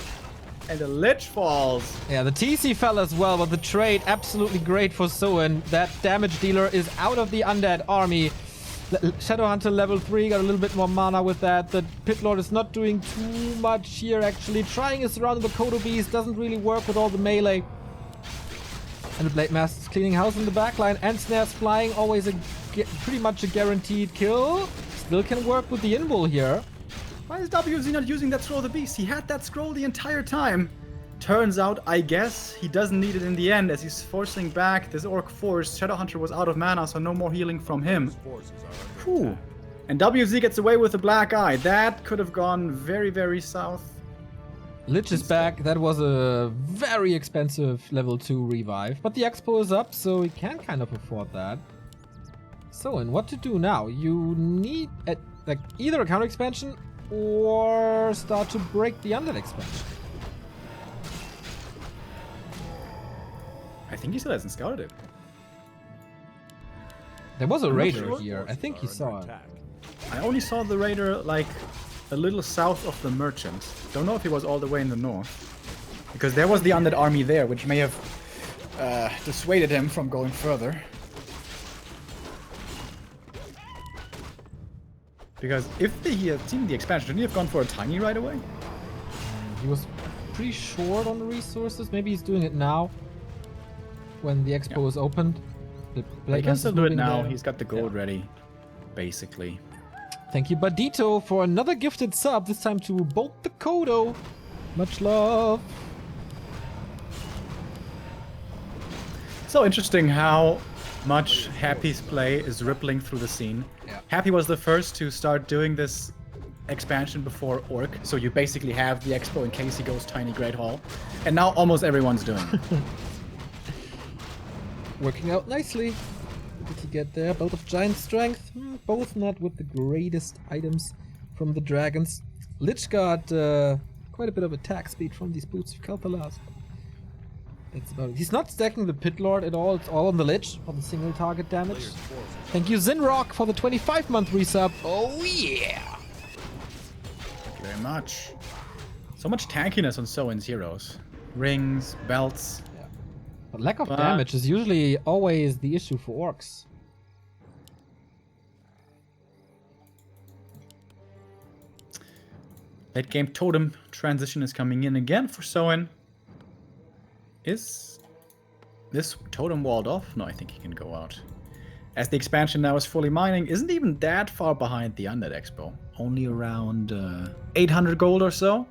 Speaker 2: And the Lich falls.
Speaker 1: Yeah, the TC fell as well, but the trade absolutely great for Soin. That damage dealer is out of the undead army. Shadowhunter level 3 got a little bit more mana with that. The Pit Lord is not doing too much here, actually. Trying his surround the Kodo Beast doesn't really work with all the melee. And the Blade Master's cleaning house in the backline. And Snares flying, always pretty much a guaranteed kill. Still can work with the invul here.
Speaker 2: Why is WZ not using that Scroll of the Beast? He had that scroll the entire time. Turns out, I guess, he doesn't need it in the end as he's forcing back this Orc force. Shadowhunter was out of mana, so no more healing from him. Whew. And WZ gets away with a black eye. That could have gone very, very south.
Speaker 1: Lich is back. That was a very expensive level 2 revive. But the Expo is up, so he can kind of afford that. So, and what to do now? You need like either a counter expansion or start to break the undead expansion.
Speaker 2: I think he still hasn't scouted it.
Speaker 1: There was a Raider here. I think he saw it.
Speaker 2: I only saw the Raider like a little south of the Merchant. Don't know if he was all the way in the north. Because there was the undead army there, which may have dissuaded him from going further. Because if he had seen the expansion, shouldn't he have gone for a tiny right away?
Speaker 1: He was pretty short on the resources. Maybe he's doing it now. When the Expo is opened.
Speaker 2: He can still do it now. He's got the gold ready, basically.
Speaker 1: Thank you, Badito, for another gifted sub. This time to Bolt the Kodo. Much love.
Speaker 2: So interesting how much Happy's play is rippling through the scene.
Speaker 1: Yeah.
Speaker 2: Happy was the first to start doing this expansion before Orc, so you basically have the Expo in case he goes Tiny Great Hall. And now almost everyone's doing it.
Speaker 1: Working out nicely. Did he get there? Both of giant strength. Both not with the greatest items from the dragons. Lich got quite a bit of attack speed from these boots of Kalpalas. He's not stacking the Pit Lord at all. It's all on the Lich for the single target damage. Thank you, Zinrock, for the 25-month resub. Oh yeah!
Speaker 2: Thank you very much. So much tankiness on Soin's heroes. Rings, belts.
Speaker 1: Yeah. But lack of damage is usually always the issue for orcs.
Speaker 2: Late game totem transition is coming in again for Soin. Is this totem walled off? No, I think he can go out. As the expansion now is fully mining, isn't even that far behind the Undead Expo. Only around 800 gold or so.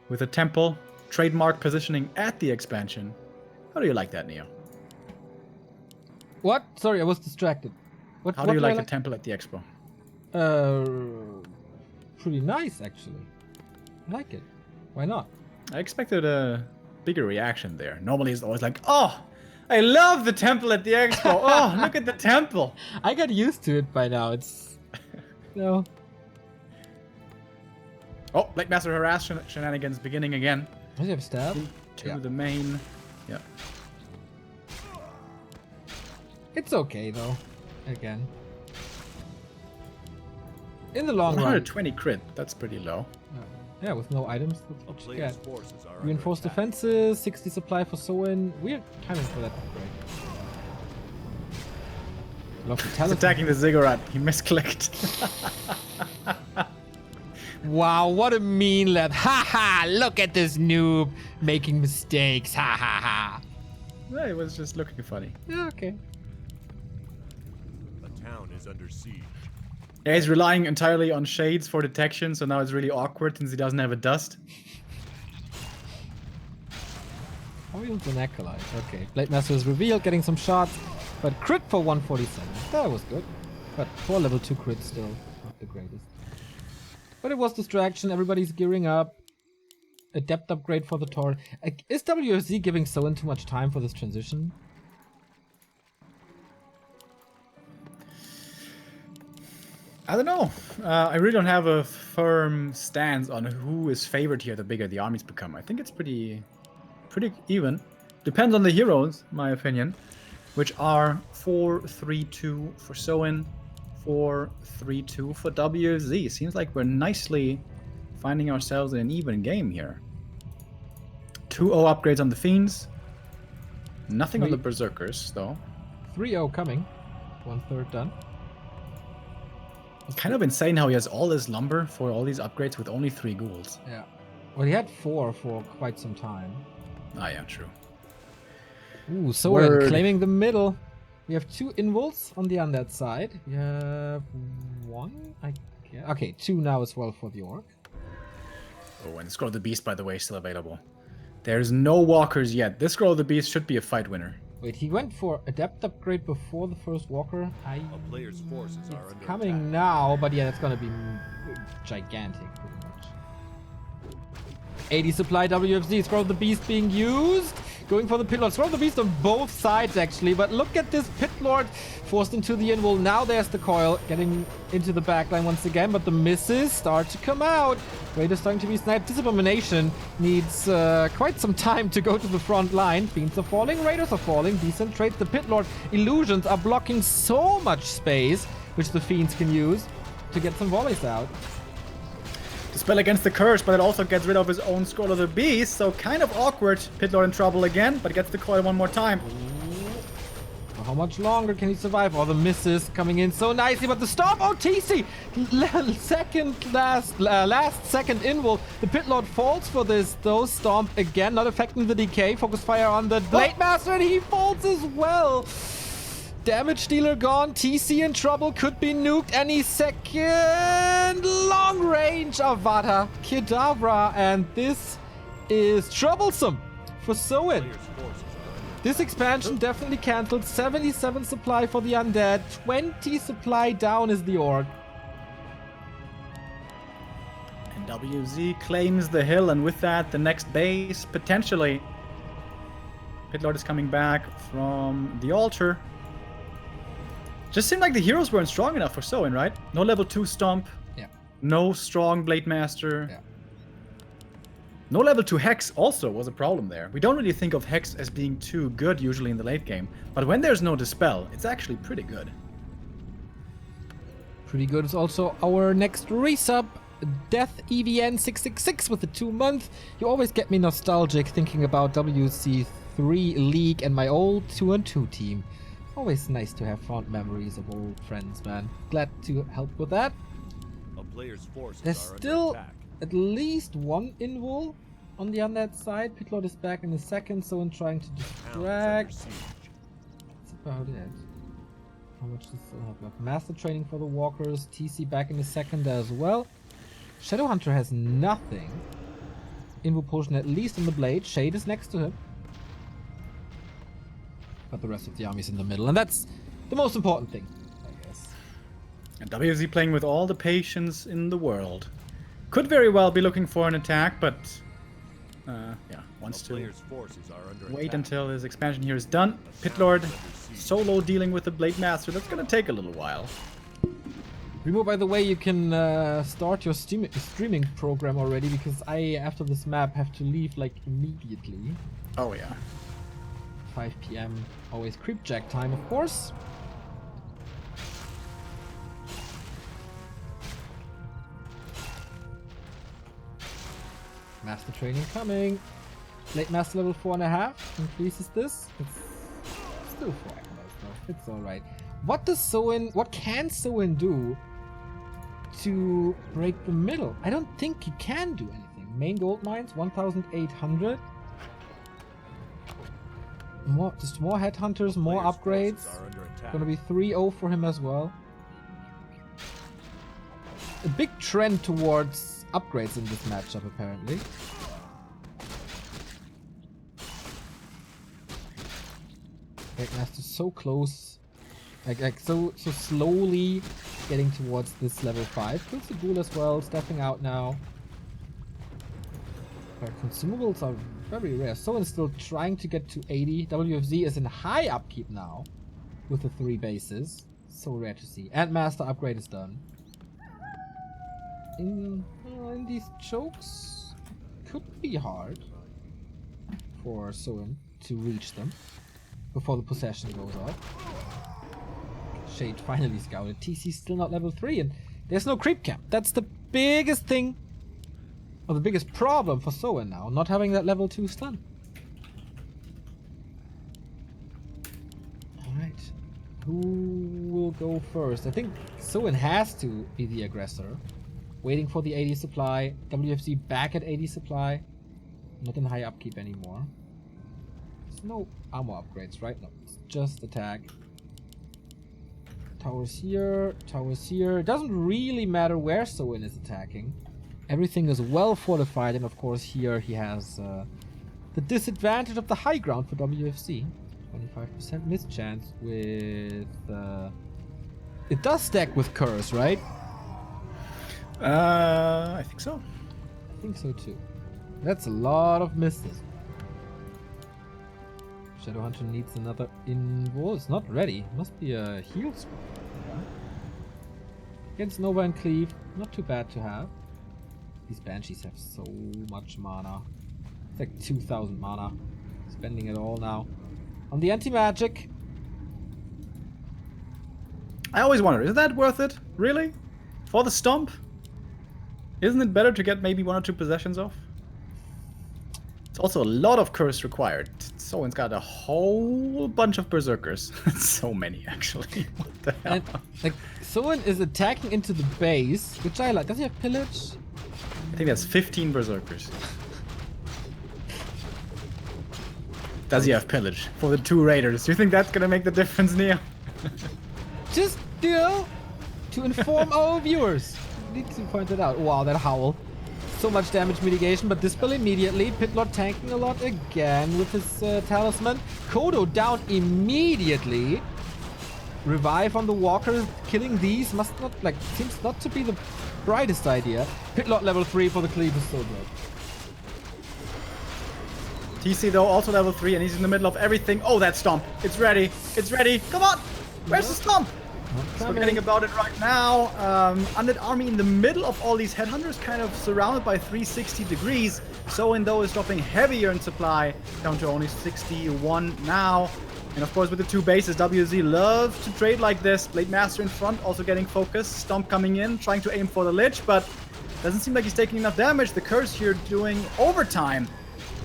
Speaker 2: With a temple, trademark positioning at the expansion. How do you like that, Neo?
Speaker 1: What? Sorry, I was distracted.
Speaker 2: How do you like the temple at the expo?
Speaker 1: Pretty nice, actually. I like it. Why not?
Speaker 2: I expected a bigger reaction there. Normally it's always like, oh, I love the temple at the expo. Oh, look at the temple.
Speaker 1: I got used to it by now. It's... no.
Speaker 2: Oh, Black Master harass shenanigans beginning again.
Speaker 1: Does he have stab?
Speaker 2: To the main. Yeah.
Speaker 1: It's okay, though. Again. In the long run.
Speaker 2: 120 crit. That's pretty low.
Speaker 1: Yeah, with no items. That's what you get. Reinforced defenses, 60 supply for Soin. Weird timing for that upgrade. Love the
Speaker 2: He's attacking the ziggurat. He misclicked.
Speaker 1: Wow, what a mean lad. Ha ha! Look at this noob making mistakes. Ha ha ha.
Speaker 2: Yeah, it was just looking funny.
Speaker 1: Yeah, okay.
Speaker 3: The town is under siege.
Speaker 2: Yeah, he's relying entirely on shades for detection, so now it's really awkward since he doesn't have a dust.
Speaker 1: Oh, he was an acolyte. Okay. Blade Master is revealed, getting some shots, but crit for 147. That was good. But for level 2 crit still not the greatest. But it was distraction, everybody's gearing up. A depth upgrade for the Tor. Is WFZ giving Soin too much time for this transition?
Speaker 2: I don't know. I really don't have a firm stance on who is favored here the bigger the armies become. I think it's pretty even. Depends on the heroes, in my opinion, which are 4-3-2 for Soin, 4-3-2 for WFZ. Seems like we're nicely finding ourselves in an even game here. 2-0 upgrades on the Fiends. Nothing on the Berserkers, though.
Speaker 1: 3-0 coming. 1/3 done.
Speaker 2: Kind of insane how he has all this lumber for all these upgrades with only 3 ghouls.
Speaker 1: Yeah. Well, he had 4 for quite some time.
Speaker 2: Ah, yeah, true.
Speaker 1: Ooh, Soin claiming the middle. We have 2 invuls on the undead side. We have 1, I guess. Okay, 2 now as well for the orc.
Speaker 2: Oh, and Scroll of the Beast, by the way, is still available. There's no walkers yet. This Scroll of the Beast should be a fight winner.
Speaker 1: Wait, he went for a depth upgrade before the first walker.
Speaker 3: A player's forces are under
Speaker 1: coming
Speaker 3: attack.
Speaker 1: now, but yeah, it's gonna be gigantic, pretty much. 80 supply WFZ. Scroll of the Beast being used. Going for the Pit Lord. Scroll of the Beast on both sides, actually. But look at this Pit Lord forced into the invul. Now there's the coil getting into the backline once again. But the misses start to come out. Raiders starting to be sniped. This Abomination needs quite some time to go to the front line. Fiends are falling. Raiders are falling. Decent trades. The Pit Lord illusions are blocking so much space, which the Fiends can use to get some volleys out.
Speaker 2: The spell against the curse, but it also gets rid of his own Scroll of the Beast, so kind of awkward. Pit Lord in trouble again, but gets the coil one more time.
Speaker 1: For how much longer can he survive? All the misses coming in so nicely, but the Storm OTC! Last second invul. The Pit Lord falls for this, though. Stomp again, not affecting the decay. Focus fire on the Blade Master, and he falls as well. Damage dealer gone. TC in trouble. Could be nuked any second. Long range Avada Kedavra. And this is troublesome for Soin. This expansion definitely cancelled. 77 supply for the undead. 20 supply down is the orc.
Speaker 2: And WZ claims the hill, and with that, the next base, potentially. Pit Lord is coming back from the altar. Just seemed like the heroes weren't strong enough for Soin, right? No level 2 stomp.
Speaker 1: Yeah.
Speaker 2: No strong Blade Master.
Speaker 1: Yeah.
Speaker 2: No level 2 Hex also was a problem there. We don't really think of Hex as being too good usually in the late game, but when there's no Dispel, it's actually pretty good.
Speaker 1: Pretty good is also our next resub, Death EVN 666 with the 2-month. You always get me nostalgic thinking about WC3 League and my old 2-on-2 team. Always nice to have fond memories of old friends, man. Glad to help with that.
Speaker 3: A player's forces
Speaker 1: There's
Speaker 3: are
Speaker 1: still
Speaker 3: under attack.
Speaker 1: at least one invul on the undead side. Pitlord is back in a second, so in trying to
Speaker 3: Town is under
Speaker 1: distract.
Speaker 3: siege.
Speaker 1: That's about it. How much does still have left? Master training for the walkers. TC back in a second as well. Shadowhunter has nothing. Invul potion at least on the blade. Shade is next to him. But the rest of the army's in the middle, and that's the most important thing, I guess.
Speaker 2: And WZ playing with all the patience in the world. Could very well be looking for an attack, but yeah, wants
Speaker 3: A
Speaker 2: to
Speaker 3: player's forces are under
Speaker 2: wait
Speaker 3: attack.
Speaker 2: until his expansion here is done. Pitlord solo dealing with the Blade Master. That's gonna take a little while.
Speaker 1: Remo, by the way, you can start your streaming program already, because I, after this map, have to leave like immediately.
Speaker 2: Oh yeah.
Speaker 1: 5 PM, always creepjack time, of course. Master training coming. Blade Master level 4.5 increases this. It's still 4 though. It's alright. What can Soin do to break the middle? I don't think he can do anything. Main gold mines, 1,800. Just more headhunters, more
Speaker 3: Player's
Speaker 1: upgrades.
Speaker 3: forces are under attack.
Speaker 1: Gonna be 3-0 for him as well. A big trend towards upgrades in this matchup, apparently. Master so close, like so slowly getting towards this level 5. Kills the ghoul as well, stepping out now. But consumables are very rare. Someone's still trying to get to 80. WFZ is in high upkeep now with the 3 bases. So rare to see. And Master upgrade is done. In these chokes, could be hard for Soin to reach them before the possession goes off. Shade finally scouted. TC still not level 3, and there's no creep camp. That's the biggest thing, or the biggest problem for Soin now, not having that level 2 stun. Alright. Who will go first? I think Soin has to be the aggressor. Waiting for the 80 supply. WFZ back at 80 supply. Not in high upkeep anymore. There's no armor upgrades, right? No, it's just attack. Towers here, towers here. It doesn't really matter where Soin is attacking. Everything is well fortified, and of course here he has the disadvantage of the high ground for WFC. 25% mischance with... it does stack with Curse, right?
Speaker 2: I think so.
Speaker 1: I think so too. That's a lot of misses. Shadowhunter needs another invul. It's not ready. Must be a heal spell. Yeah. Against Nova and Cleave, not too bad to have. These Banshees have so much mana. It's like 2,000 mana. Spending it all now. On the anti-magic.
Speaker 2: I always wonder, is that worth it? Really? For the stomp? Isn't it better to get maybe 1 or 2 possessions off? It's also a lot of curse required. Someone's got a whole bunch of berserkers. So many, actually. What the hell?
Speaker 1: And like Soin is attacking into the base, which I like. Does he have pillage?
Speaker 2: I think that's 15 berserkers. Does he have pillage for the 2 raiders? Do you think that's gonna make the difference, Neo?
Speaker 1: Just, you know, to inform our viewers. Need to point it out. Wow, that howl. So much damage mitigation, but Dispel immediately. Pitlord tanking a lot again with his talisman. Kodo down immediately. Revive on the walkers. Killing these must not, like, seems not to be the brightest idea. Pitlord level 3 for the cleave is so good.
Speaker 2: TC though, also level 3, and he's in the middle of everything. Oh, that stomp. It's ready. It's ready. Come on. Where's the stomp? Forgetting about it right now. Undead army in the middle of all these headhunters, kind of surrounded by 360 degrees. So though is dropping heavier in supply, down to only 61 now. And of course, with the two bases, WZ love to trade like this. Blade Master in front, also getting focused. Stomp coming in, trying to aim for the Lich, but doesn't seem like he's taking enough damage. The Curse here doing overtime.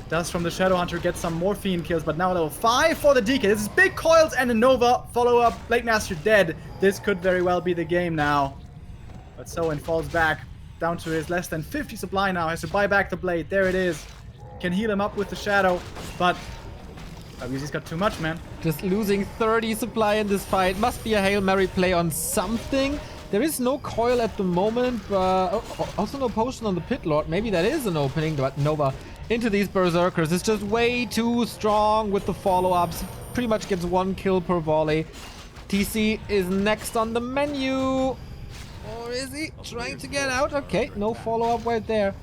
Speaker 2: Does from the Shadowhunter get some morphine kills, but now level 5 for the DK. This is big coils and a Nova. Follow up, Blade Master dead. This could very well be the game now. But Soen falls back down to his less than 50 supply now. Has to buy back the blade. There it is. Can heal him up with the Shadow, but WZ's got too much, man.
Speaker 1: Just losing 30 supply in this fight. Must be a Hail Mary play on something. There is no coil at the moment, but also no potion on the Pit Lord. Maybe that is an opening, but Nova into these Berserkers is just way too strong with the follow-ups. Pretty much gets 1 kill per volley. TC is next on the menu. Or is he trying to get out? Okay, no follow-up right there.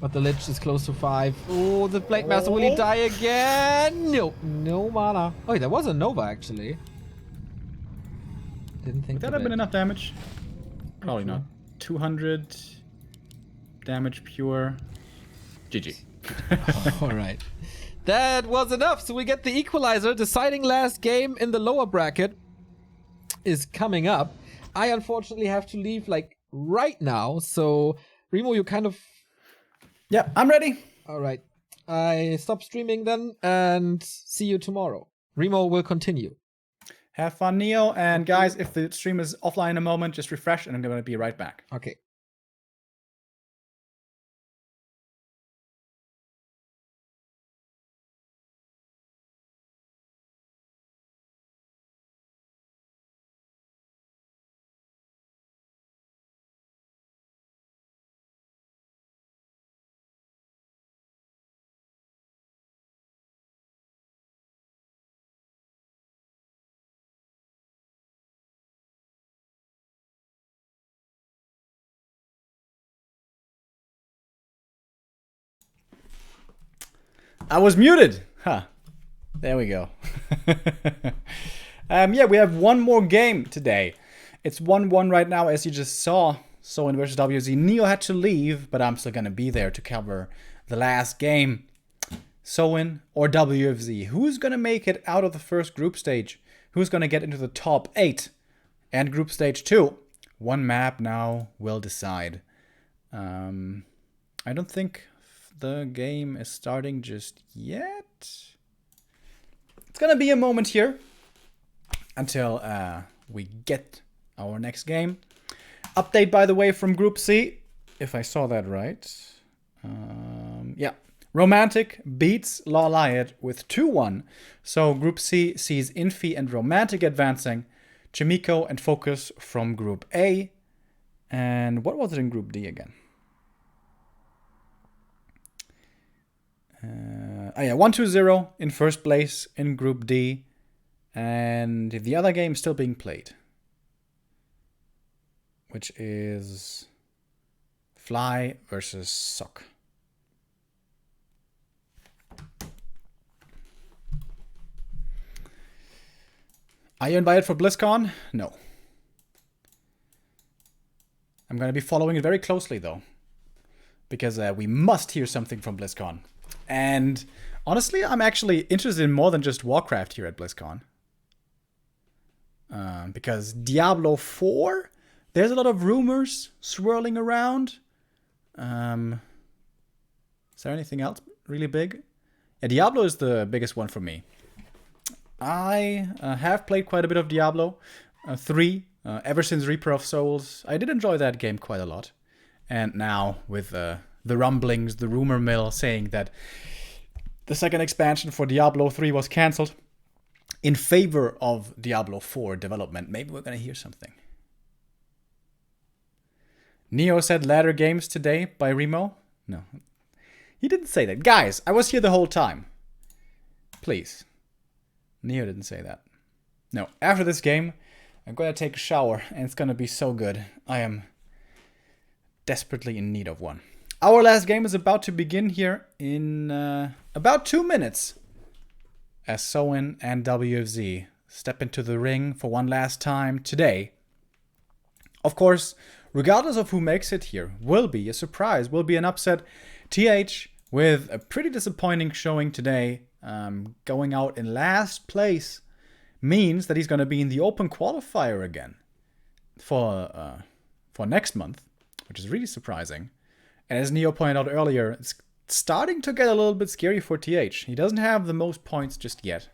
Speaker 1: But the Lich is close to 5. Oh, the Blade Master, will he die again? No, no mana. Oh, that was a Nova, actually. Didn't think
Speaker 2: Would that have been enough damage? Probably not. 200 damage pure. GG.
Speaker 1: All right. That was enough. So we get the equalizer. Deciding last game in the lower bracket is coming up. I unfortunately have to leave like right now. So Remo, you kind of...
Speaker 2: Yeah, I'm ready.
Speaker 1: All right. I stop streaming then and see you tomorrow. Remo will continue.
Speaker 2: Have fun, Neo. And guys, if the stream is offline in a moment, just refresh and I'm going to be right back.
Speaker 1: Okay.
Speaker 2: I was muted. Huh. There we go. Yeah, we have one more game today. It's 1-1 right now, as you just saw. Soen versus WZ. Neo had to leave, but I'm still going to be there to cover the last game. Soen or WFZ. Who's going to make it out of the first group stage? Who's going to get into the top 8? And group stage 2. One map now will decide. I don't think the game is starting just yet. It's gonna be a moment here until we get our next game. Update, by the way, from Group C, if I saw that right. Yeah, Romantic beats Law Liot with 2-1. So Group C sees Infi and Romantic advancing, Chimico and Focus from Group A. And what was it in Group D again? Yeah, 1-2-0 in first place in Group D. And the other game still being played, which is Fly versus Sock. Are you invited for BlizzCon? No. I'm going to be following it very closely, though, because we must hear something from BlizzCon. And honestly, I'm actually interested in more than just Warcraft here at BlizzCon. Because Diablo 4, there's a lot of rumors swirling around. Is there anything else really big? Yeah, Diablo is the biggest one for me. I have played quite a bit of Diablo 3 ever since Reaper of Souls. I did enjoy that game quite a lot. And now with the rumblings, the rumor mill saying that the second expansion for Diablo 3 was cancelled in favor of Diablo 4 development. Maybe we're going to hear something. Neo said ladder games today by Remo. No, he didn't say that. Guys, I was here the whole time. Please. Neo didn't say that. No, after this game, I'm going to take a shower and it's going to be so good. I am desperately in need of one. Our last game is about to begin here in about 2 minutes, as Soen and WFZ step into the ring for one last time today. Of course, regardless of who makes it here, will be a surprise, will be an upset. TH with a pretty disappointing showing today, going out in last place, means that he's going to be in the open qualifier again for next month, which is really surprising. And as Neo pointed out earlier, it's starting to get a little bit scary for TH. He doesn't have the most points just yet.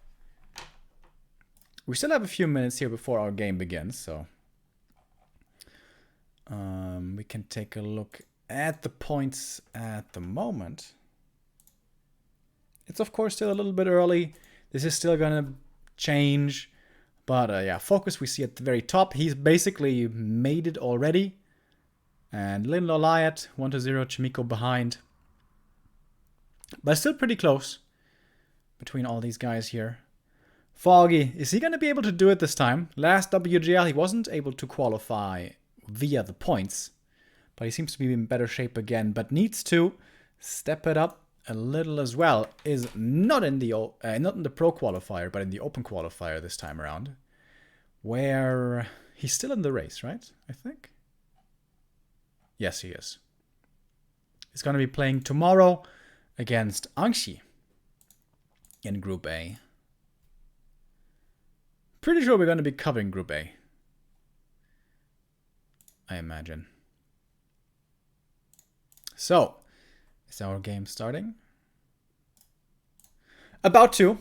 Speaker 2: We still have a few minutes here before our game begins, so we can take a look at the points at the moment. It's of course still a little bit early. This is still gonna change, but yeah, Focus we see at the very top. He's basically made it already. And Lin Loliat 1-0, Chimiko behind. But still pretty close between all these guys here. Foggy, is he going to be able to do it this time? Last WGL he wasn't able to qualify via the points. But he seems to be in better shape again. But needs to step it up a little as well. Is not in the pro qualifier, but in the open qualifier this time around. Where he's still in the race, right? I think. Yes, he is. He's going to be playing tomorrow against Angxi in Group A. Pretty sure we're going to be covering Group A, I imagine. So, is our game starting? About to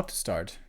Speaker 2: start.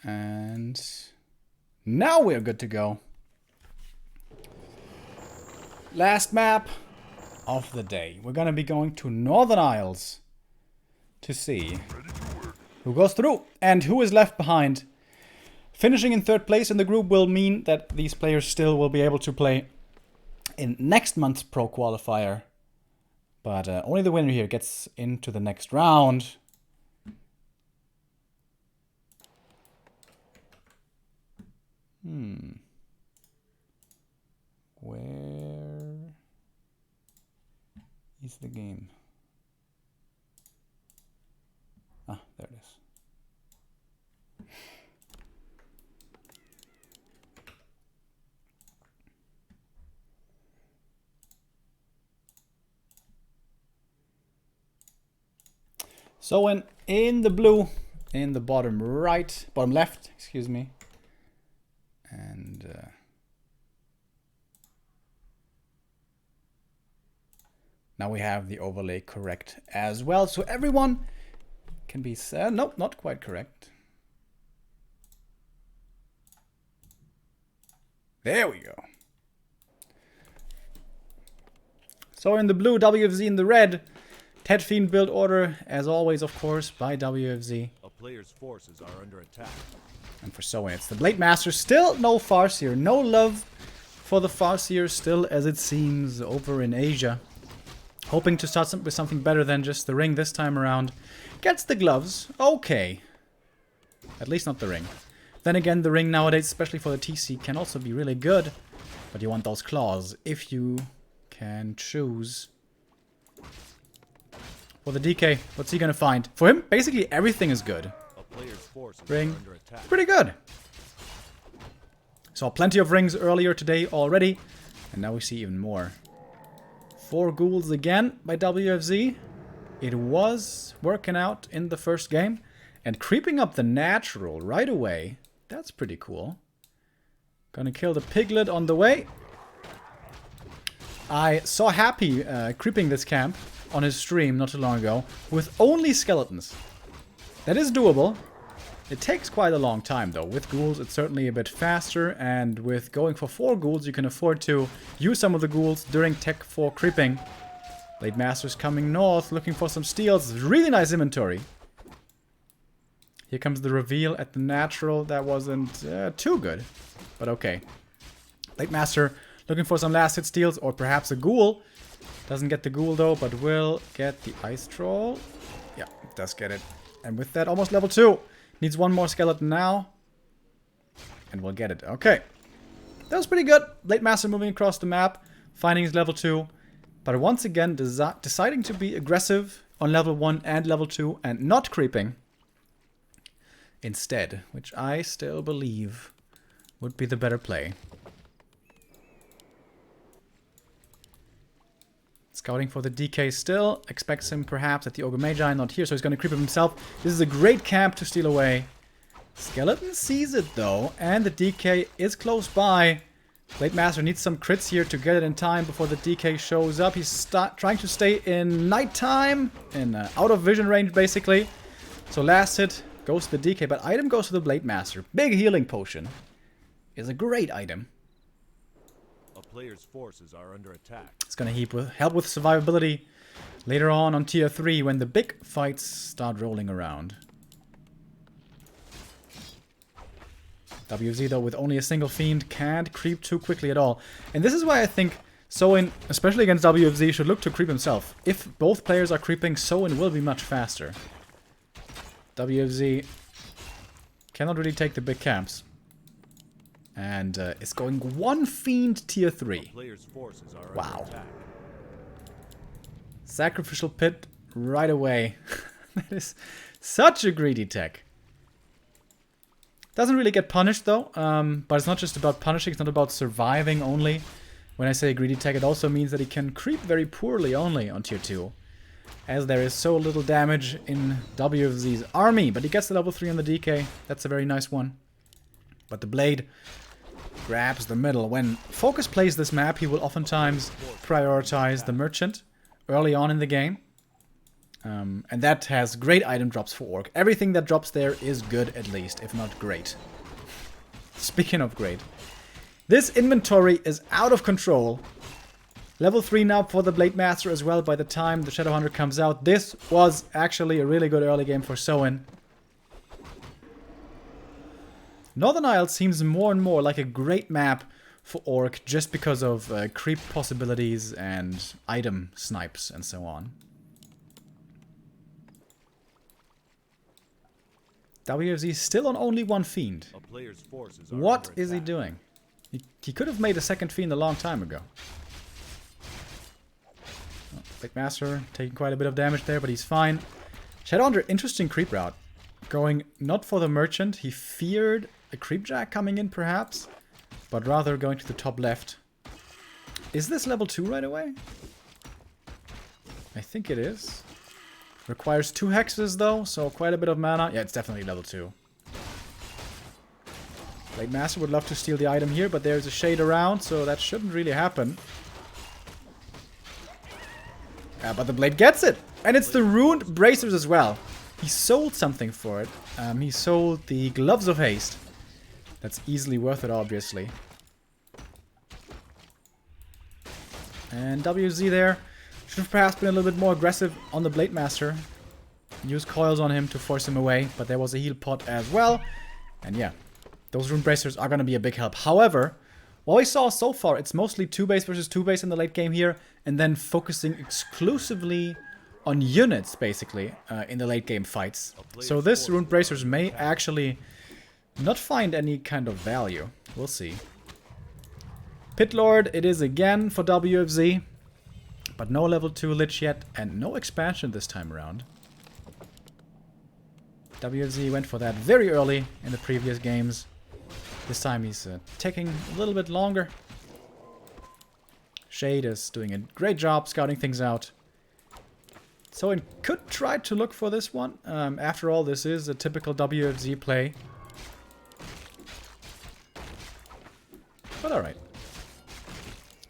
Speaker 2: And now we're good to go. Last map of the day. We're going to be going to Northern Isles to see who goes through and who is left behind. Finishing in third place in the group will mean that these players still will be able to play in next month's pro qualifier. But only the winner here gets into the next round. Where is the game? Ah, there it is. So in the blue, in the bottom left, excuse me. And now we have the overlay correct as well. So everyone can be said. Nope, not quite correct. There we go. So in the blue, WFZ in the red. Ted Fiend build order, as always, of course, by WFZ.
Speaker 3: A player's forces are under attack.
Speaker 2: And for Soen, it's the Blade Master. Still no Farseer. No love for the Farseer still, as it seems, over in Asia. Hoping to start with something better than just the ring this time around. Gets the gloves. Okay. At least not the ring. Then again, the ring nowadays, especially for the TC, can also be really good. But you want those claws if you can choose. For the DK, what's he gonna find? For him, basically everything is good. Ring, pretty good. Saw plenty of rings earlier today already, and now we see even more. 4 ghouls again by WFZ. It was working out in the first game, and creeping up the natural right away. That's pretty cool. Gonna kill the piglet on the way. I saw Happy creeping this camp on his stream not too long ago with only skeletons. That is doable. It takes quite a long time though. With ghouls it's certainly a bit faster, and with going for 4 ghouls you can afford to use some of the ghouls during Tech 4 creeping. Blade Master's coming north looking for some steals. Really nice inventory. Here comes the reveal at the natural. That wasn't too good, but okay. Blade Master looking for some last hit steals or perhaps a ghoul. Doesn't get the ghoul though, but will get the ice troll. Yeah, does get it. And with that, almost level 2. Needs one more skeleton now. And we'll get it. Okay. That was pretty good. Blade Master moving across the map. Finding his level 2. But once again, deciding to be aggressive on level 1 and level 2. And not creeping instead. Which I still believe would be the better play. Scouting for the DK still. Expects him perhaps at the Ogre Magi. Not here, so he's going to creep him himself. This is a great camp to steal away. Skeleton sees it though, and the DK is close by. Blade Master needs some crits here to get it in time before the DK shows up. He's trying to stay in nighttime, in out of vision range basically. So last hit goes to the DK, but item goes to the Blade Master. Big healing potion is a great item.
Speaker 3: Player's forces are under attack.
Speaker 2: It's gonna help with survivability later on tier 3 when the big fights start rolling around. WZ though with only a single fiend can't creep too quickly at all. And this is why I think Soin, especially against WFZ, should look to creep himself. If both players are creeping, Soin will be much faster. WFZ cannot really take the big camps. And it's going 1 fiend tier 3. Wow. Sacrificial pit right away. That is such a greedy tech. Doesn't really get punished though. But it's not just about punishing, it's not about surviving only. When I say greedy tech, it also means that he can creep very poorly only on tier 2. As there is so little damage in WFZ's army. But he gets the level 3 on the DK. That's a very nice one. But the blade grabs the middle. When Focus plays this map, he will oftentimes prioritize the merchant early on in the game. And that has great item drops for Orc. Everything that drops there is good at least, if not great. Speaking of great. This inventory is out of control. Level 3 now for the Blade Master as well by the time the Shadowhunter comes out. This was actually a really good early game for Soin. Northern Isles seems more and more like a great map for Orc just because of creep possibilities and item snipes and so on. WFZ still on only 1 fiend. What is he doing? He could have made a second fiend a long time ago. Blade Master taking quite a bit of damage there, but he's fine. Shadowhunter, interesting creep route. Going not for the merchant, he feared a creepjack coming in perhaps, but rather going to the top left. Is this level 2 right away? I think it is. Requires 2 hexes though, so quite a bit of mana. Yeah, it's definitely level 2. Blade Master would love to steal the item here, but there's a shade around, so that shouldn't really happen. But the blade gets it! And it's the ruined bracers as well. He sold something for it. He sold the Gloves of Haste. That's easily worth it, obviously. And WZ there should have perhaps been a little bit more aggressive on the Blade Master. Use coils on him to force him away, but there was a heal pot as well. And yeah, those rune bracers are going to be a big help. However, what we saw so far, it's mostly 2 base versus 2 base in the late game here, and then focusing exclusively on units, basically, in the late game fights. So this rune bracers may actually not find any kind of value. We'll see. Pit Lord it is again for WFZ, but no level 2 Lich yet, and no expansion this time around. WFZ went for that very early in the previous games. This time he's taking a little bit longer. Shade is doing a great job scouting things out. So it could try to look for this one. After all, this is a typical WFZ play. But alright.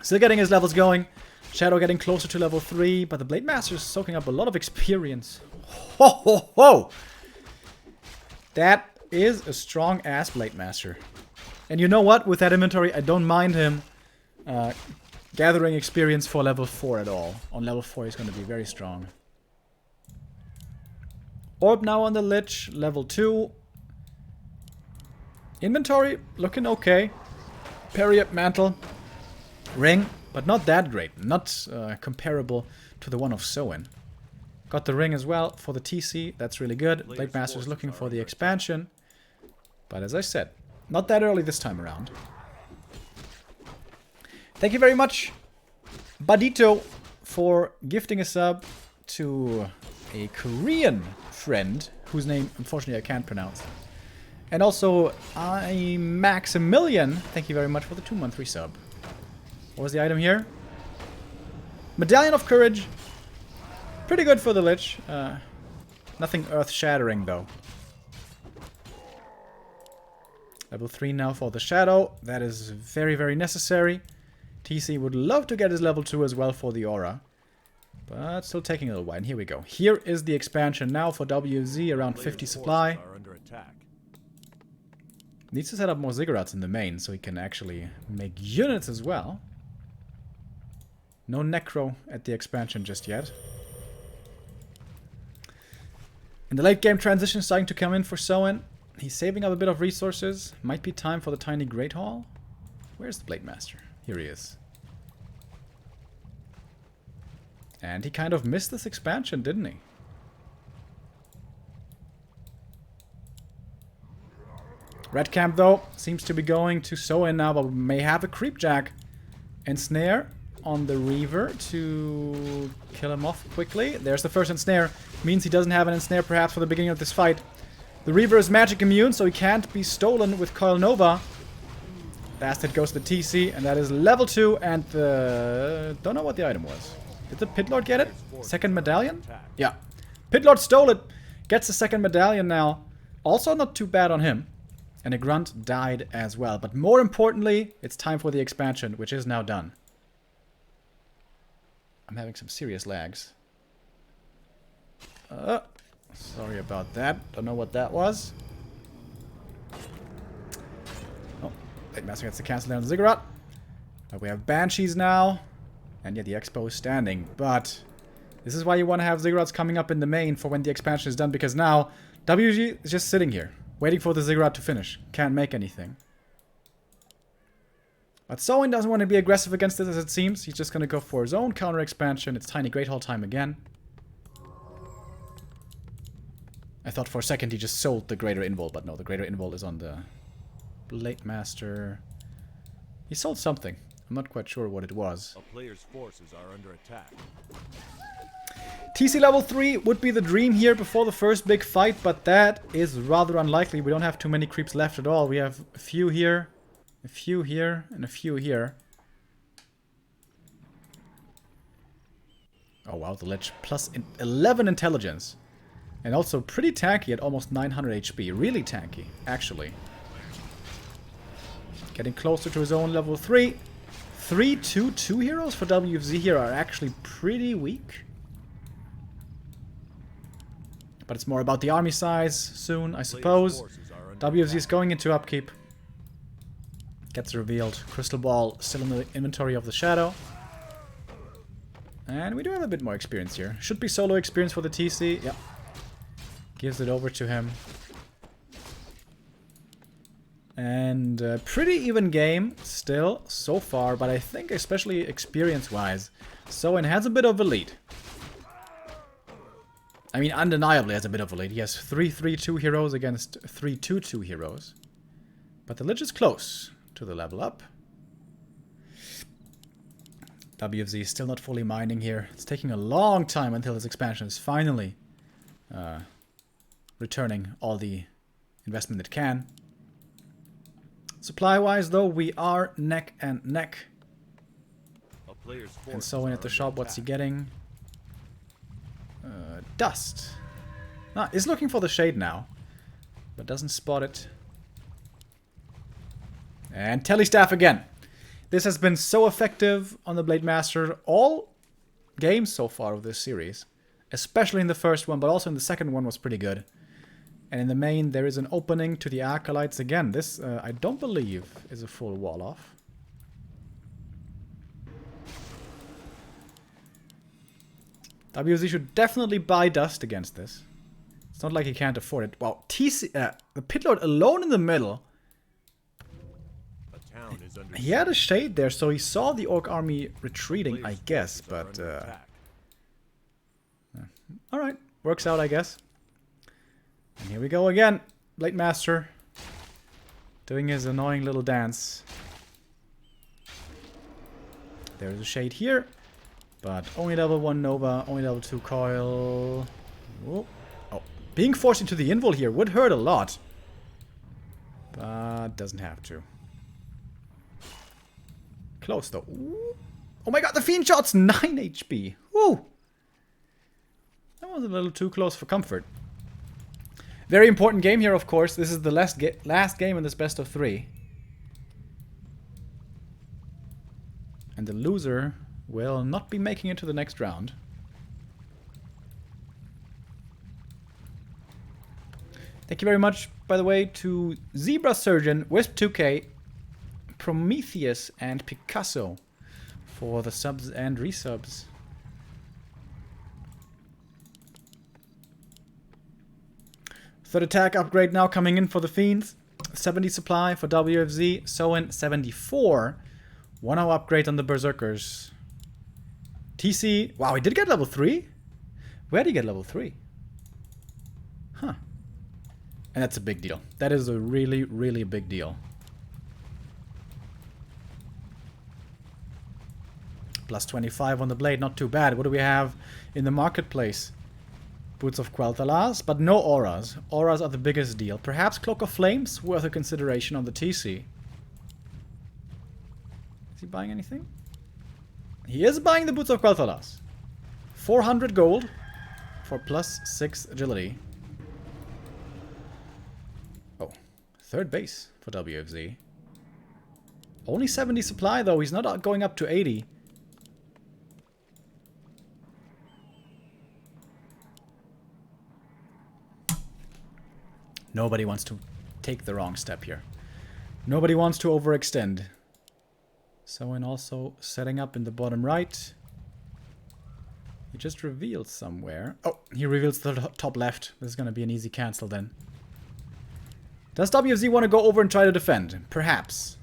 Speaker 2: Still getting his levels going. Shadow getting closer to level 3, but the Blade Master is soaking up a lot of experience. Ho ho ho! That is a strong-ass Blade Master. And you know what? With that inventory, I don't mind him gathering experience for level 4 at all. On level 4, he's going to be very strong. Orb now on the Lich, level 2. Inventory, looking okay. Parry up mantle. Ring, but not that great. Not comparable to the one of Soin. Got the ring as well for the TC. That's really good. Blade Master is looking for the expansion. But as I said, not that early this time around. Thank you very much, Badito, for gifting a sub to a Korean friend, whose name, unfortunately, I can't pronounce. And also, Maximilian, thank you very much for the 2-month resub. What was the item here? Medallion of Courage. Pretty good for the Lich. Nothing earth-shattering, though. Level 3 now for the Shadow. That is very, very necessary. TC would love to get his level 2 as well for the Aura. But still taking a little while. And here we go. Here is the expansion now for WZ, around 50 supply. Needs to set up more ziggurats in the main so he can actually make units as well. No Necro at the expansion just yet. And the late game transition is starting to come in for Soin. He's saving up a bit of resources. Might be time for the tiny Great Hall. Where's the Blade Master? Here he is. And he kind of missed this expansion, didn't he? Red Camp, though, seems to be going to Soin now, but we may have a Creepjack and Snare on the Reaver to kill him off quickly. There's the first ensnare. Means he doesn't have an ensnare perhaps for the beginning of this fight. The Reaver is magic immune, so he can't be stolen with Coil Nova. Last hit goes to the TC, and that is level 2, and the... don't know what the item was. Did the Pitlord get it? Second medallion? Yeah. Pitlord stole it. Gets the second medallion now. Also not too bad on him. And a Grunt died as well. But more importantly, it's time for the expansion, which is now done. I'm having some serious lags. Sorry about that. Don't know what that was. Oh, Blade Master gets to cancel down the Ziggurat. But we have Banshees now. And yeah, the Expo is standing. But this is why you want to have Ziggurats coming up in the main for when the expansion is done. Because now, WG is just sitting here, waiting for the Ziggurat to finish. Can't make anything. But Soin doesn't want to be aggressive against this, as it seems. He's just going to go for his own counter expansion. It's Tiny Great Hall time again. I thought for a second he just sold the Greater Invul, but no, the Greater Invul is on the Blade Master. He sold something. I'm not quite sure what it was.
Speaker 3: A player's forces are under attack.
Speaker 2: TC level 3 would be the dream here before the first big fight, but that is rather unlikely. We don't have too many creeps left at all. We have a few here, a few here, and a few here. Oh wow, the Lich plus 11 intelligence. And also pretty tanky at almost 900 HP. Really tanky, actually. Getting closer to his own level 3. 3-2-2 heroes for WFZ here are actually pretty weak. But it's more about the army size soon, I suppose. WFZ is going into upkeep. Gets revealed. Crystal Ball still in the inventory of the Shadow. And we do have a bit more experience here. Should be solo experience for the TC. Yep. Gives it over to him. And pretty even game still so far, but I think especially experience-wise, Soin has a bit of a lead. I mean, undeniably has a bit of a lead. He has 3-3-2 heroes against 3-2-2 heroes. But the Lich is close to the level up. WFZ is still not fully mining here. It's taking a long time until his expansion is finally returning all the investment it can. Supply-wise, though, we are neck and neck. And Soin at the shop, what's he getting? Dust. Ah, is looking for the shade now, but doesn't spot it. And Telestaff again. This has been so effective on the Blade Master all games so far of this series. Especially in the first one, but also in the second one was pretty good. And in the main, there is an opening to the Acolytes again. This, I don't believe, is a full wall off. WFZ should definitely buy dust against this. It's not like he can't afford it. Wow, the pit lord alone in the middle.
Speaker 3: A town is under
Speaker 2: He had a shade there, so he saw the Orc army retreating, I guess. But, alright, works out, I guess. And here we go again. Blade Master doing his annoying little dance. There's a shade here. But only level 1 Nova, only level 2 Coil. Oh. Being forced into the invul here would hurt a lot. But doesn't have to. Close though. Ooh. Oh my god, the Fiend Shot's 9 HP. Woo! That was a little too close for comfort. Very important game here, of course. This is the last game in this best of 3. And the loser will not be making it to the next round. Thank you very much, by the way, to Zebra Surgeon, Wisp2K, Prometheus, and Picasso for the subs and resubs. Third attack upgrade now coming in for the Fiends. 70 supply for WFZ, Soin 74. 1-0 upgrade on the Berserkers. TC, wow, he did get level 3? Where did he get level 3? Huh. And that's a big deal. That is a really, really big deal. Plus 25 on the blade, not too bad. What do we have in the marketplace? Boots of Quel'Thalas, but no auras. Auras are the biggest deal. Perhaps Cloak of Flames, worth a consideration on the TC. Is he buying anything? He is buying the Boots of Quel'Thalas. 400 gold for plus 6 agility. Oh, third base for WFZ. Only 70 supply though, he's not going up to 80. Nobody wants to take the wrong step here. Nobody wants to overextend. Soin also setting up in the bottom right. He just revealed somewhere. Oh, he reveals the top left. This is going to be an easy cancel then. Does WFZ want to go over and try to defend? Perhaps.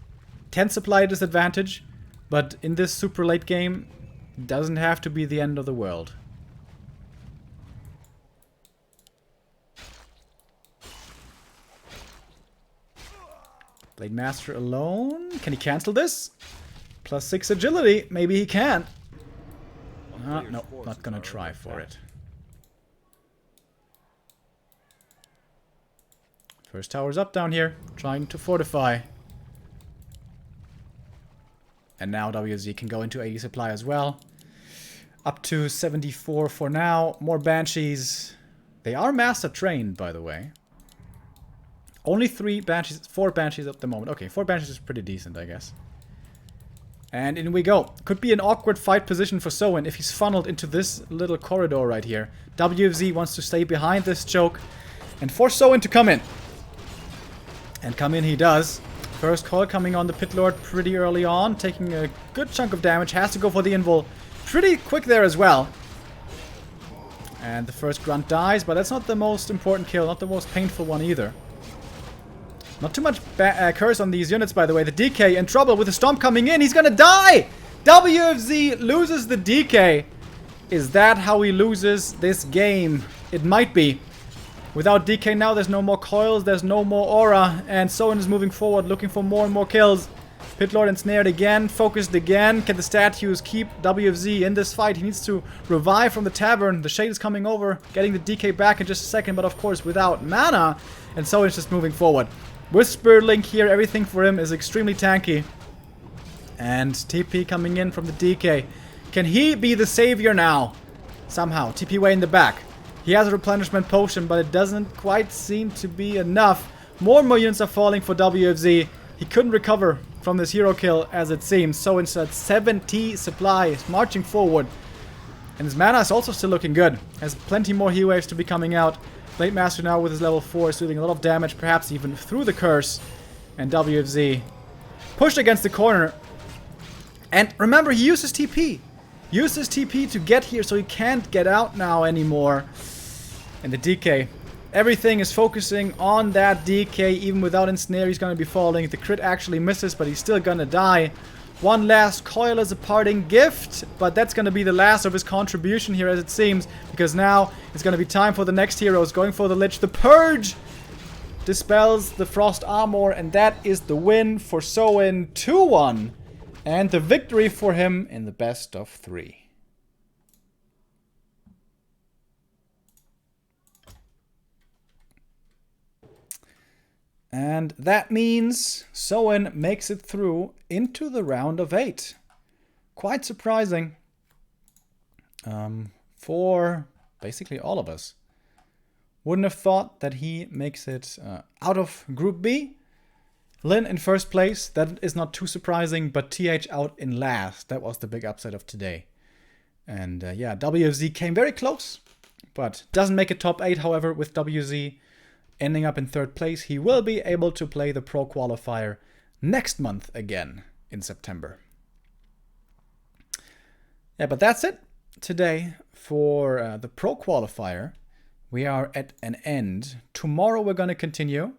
Speaker 2: 10 supply disadvantage, but in this super late game, it doesn't have to be the end of the world. Blade Master alone. Can he cancel this? Plus 6 agility. Maybe he can. No, not gonna try for it. First tower's up down here. Trying to fortify. And now WZ can go into 80 supply as well. Up to 74 for now. More Banshees. They are master trained, by the way. Only 4 Banshees at the moment. Okay, 4 Banshees is pretty decent, I guess. And in we go. Could be an awkward fight position for Soin if he's funneled into this little corridor right here. WFZ wants to stay behind this choke and force Soin to come in. And come in he does. First call coming on the Pit Lord pretty early on, taking a good chunk of damage. Has to go for the invul pretty quick there as well. And the first grunt dies, but that's not the most important kill, not the most painful one either. Not too much curse on these units, by the way. The DK in trouble with the Stomp coming in. He's gonna die! WFZ loses the DK. Is that how he loses this game? It might be. Without DK now, there's no more coils, there's no more aura. And Soin is moving forward, looking for more and more kills. Pit Lord ensnared again, focused again. Can the statues keep WFZ in this fight? He needs to revive from the tavern. The Shade is coming over, getting the DK back in just a second, but of course without mana. And Soin is just moving forward. With Spirit Link here, everything for him is extremely tanky. And TP coming in from the DK. Can he be the savior now? Somehow. TP way in the back. He has a replenishment potion, but it doesn't quite seem to be enough. More units are falling for WFZ. He couldn't recover from this hero kill, as it seems. So instead, 70 supply marching forward. And his mana is also still looking good. Has plenty more heat waves to be coming out. Blade Master now with his level 4 is dealing a lot of damage, perhaps even through the curse. And WFZ pushed against the corner. And remember, he uses TP. Uses TP to get here, so he can't get out now anymore. And the DK. Everything is focusing on that DK. Even without Ensnare, he's going to be falling. The crit actually misses, but he's still going to die. One last coil as a parting gift, but that's going to be the last of his contribution here, as it seems, because now it's going to be time for the next heroes. Going for the Lich. The Purge dispels the Frost Armor, and that is the win for Soin, 2-1. And the victory for him in the best of 3. And that means Soin makes it through into the round of 8. Quite surprising for basically all of us. Wouldn't have thought that he makes it out of Group B. Lin in first place, that is not too surprising, but TH out in last. That was the big upset of today. And yeah, WFZ came very close, but doesn't make it top 8, however, with WZ ending up in third place. He will be able to play the Pro Qualifier next month again in September. Yeah, but that's it today for the Pro Qualifier. We are at an end. Tomorrow we're going to continue.